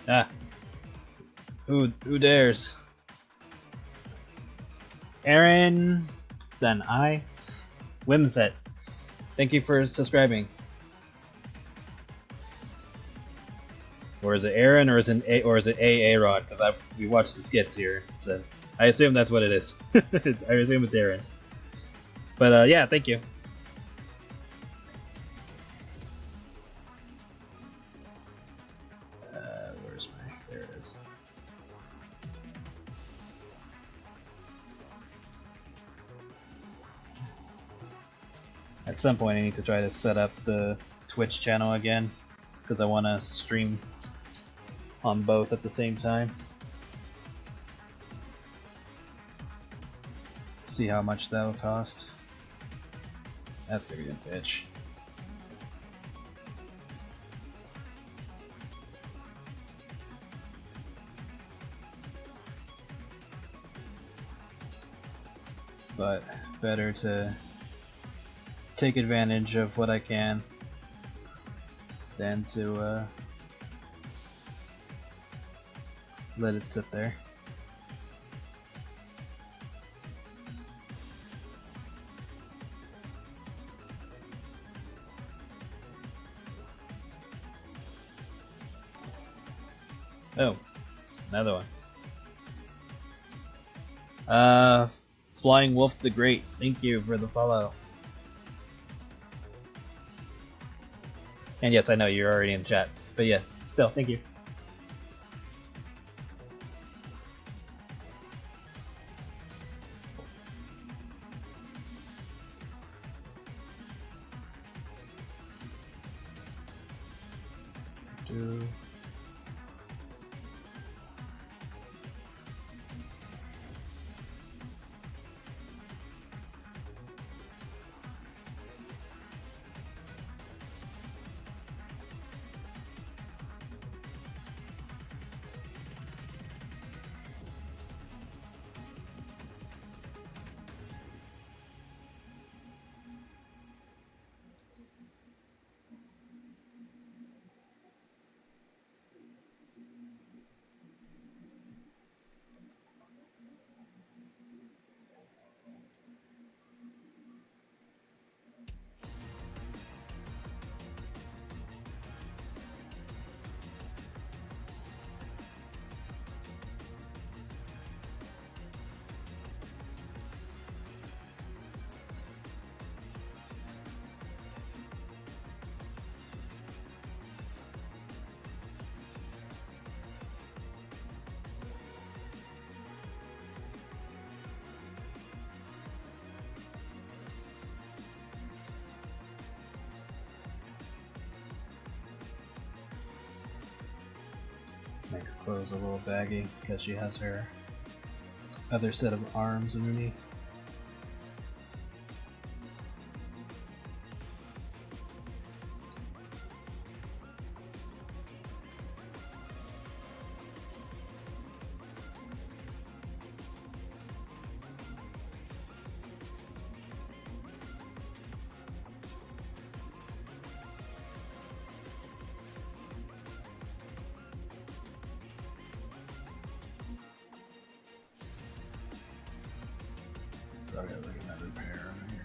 Ah. Who dares? Aaron, is that an I? Whimset, thank you for subscribing. Or is it Aaron, or is it A-Rod? Because we watched the skits here, so I assume that's what it is. I assume it's Aaron. But yeah, thank you. Where's my? There it is. At some point, I need to try to set up the Twitch channel again, because I want to stream on both at the same time. See how much that will cost. That's gonna be a bitch. But better to take advantage of what I can than to let it sit there. Oh, another one. Flying Wolf the Great, thank you for the follow. And yes, I know you're already in chat, but yeah, still, thank you. Make her clothes a little baggy because she has her other set of arms underneath. I'll get like another pair over here.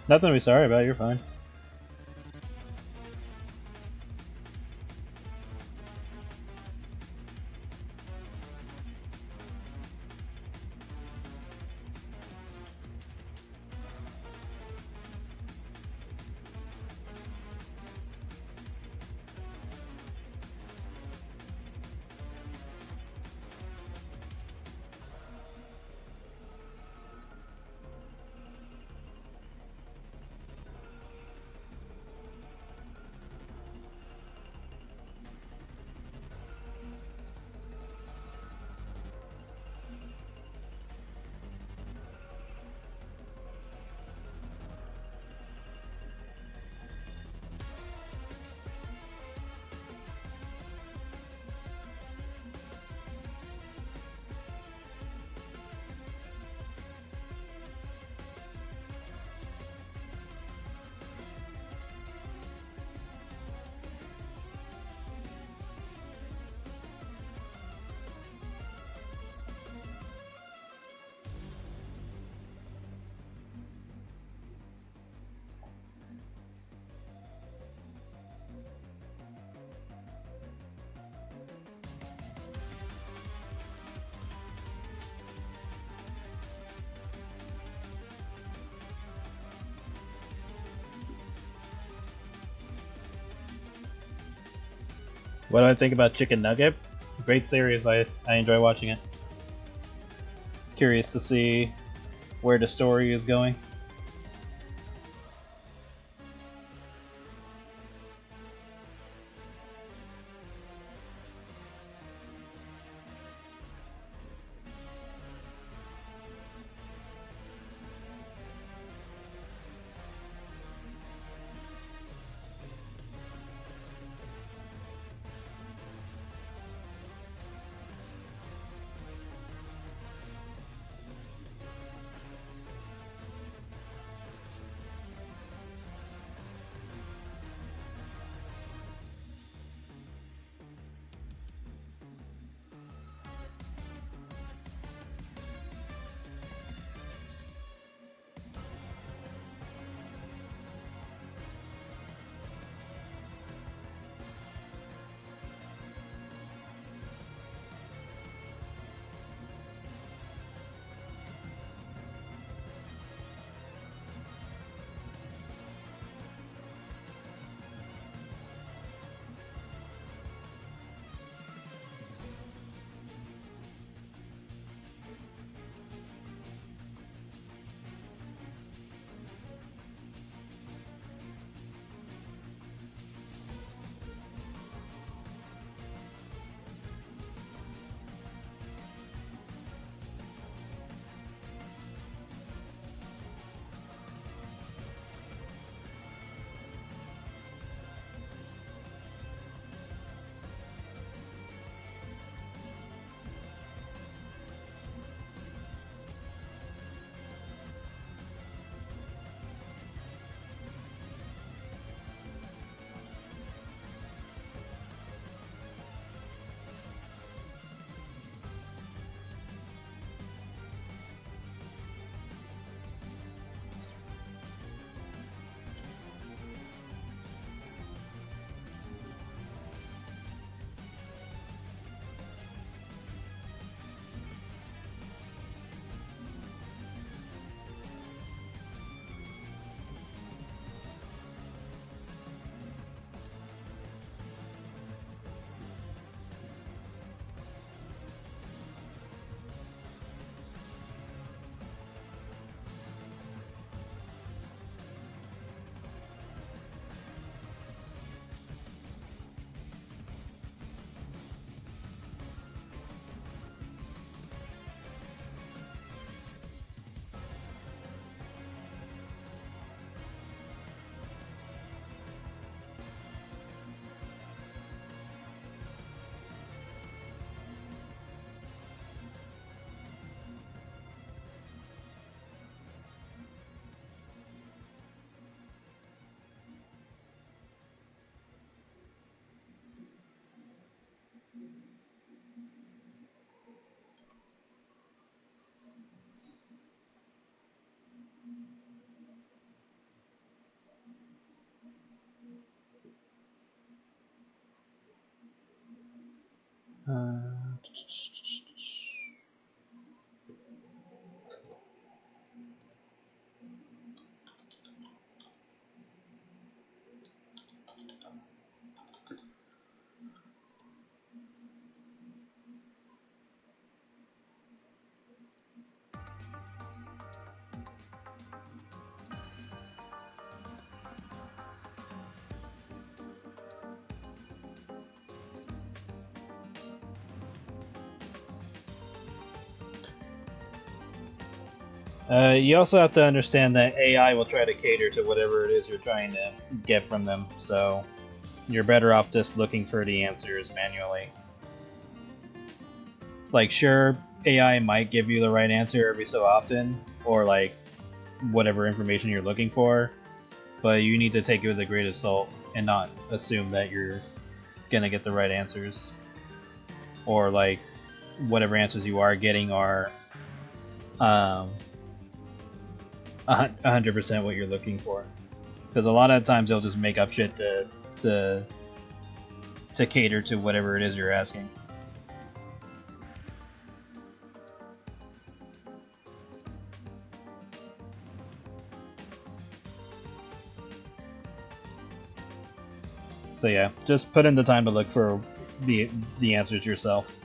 Nothing to be sorry about, you're fine. What do I think about Chicken Nugget? Great series, I enjoy watching it. Curious to see where the story is going. Uh, you also have to understand that AI will try to cater to whatever it is you're trying to get from them, so you're better off just looking for the answers manually. Like, sure, AI might give you the right answer every so often, or like whatever information you're looking for, but you need to take it with a grain of salt and not assume that you're gonna get the right answers, or like whatever answers you are getting are 100% what you're looking for, because a lot of times they'll just make up shit to cater to whatever it is you're asking. So yeah, just put in the time to look for the answers yourself.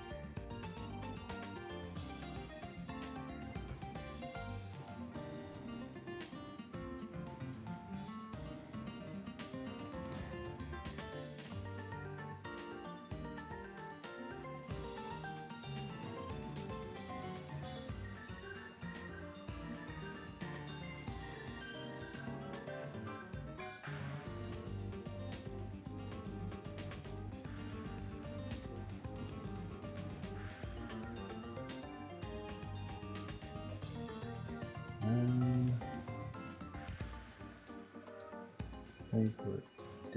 think we're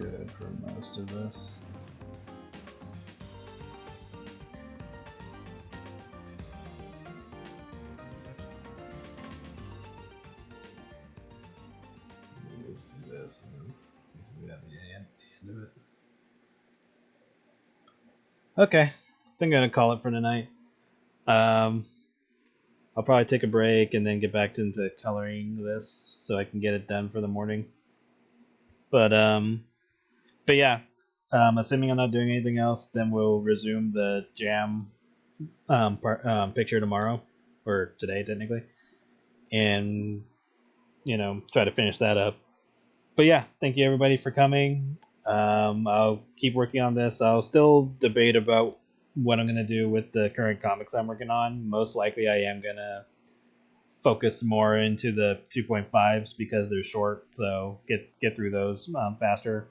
good for most of this. Just do this and then we have the end of it. Okay, I think I'm gonna call it for tonight. I'll probably take a break and then get back into coloring this so I can get it done for the morning. But yeah, assuming I'm not doing anything else, then we'll resume the jam picture tomorrow, or today technically, and try to finish that up. But yeah, thank you everybody for coming. I'll keep working on this. I'll still debate about what I'm gonna do with the current comics I'm working on. Most likely, I am gonna focus more into the 2.5s because they're short, so get through those faster.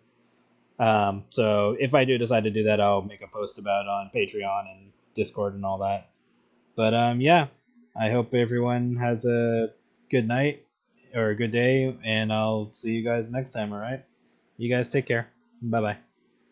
So if I do decide to do that, I'll make a post about it on Patreon and Discord and all that. But yeah, I hope everyone has a good night or a good day, and I'll see you guys next time. All right, you guys take care. Bye bye.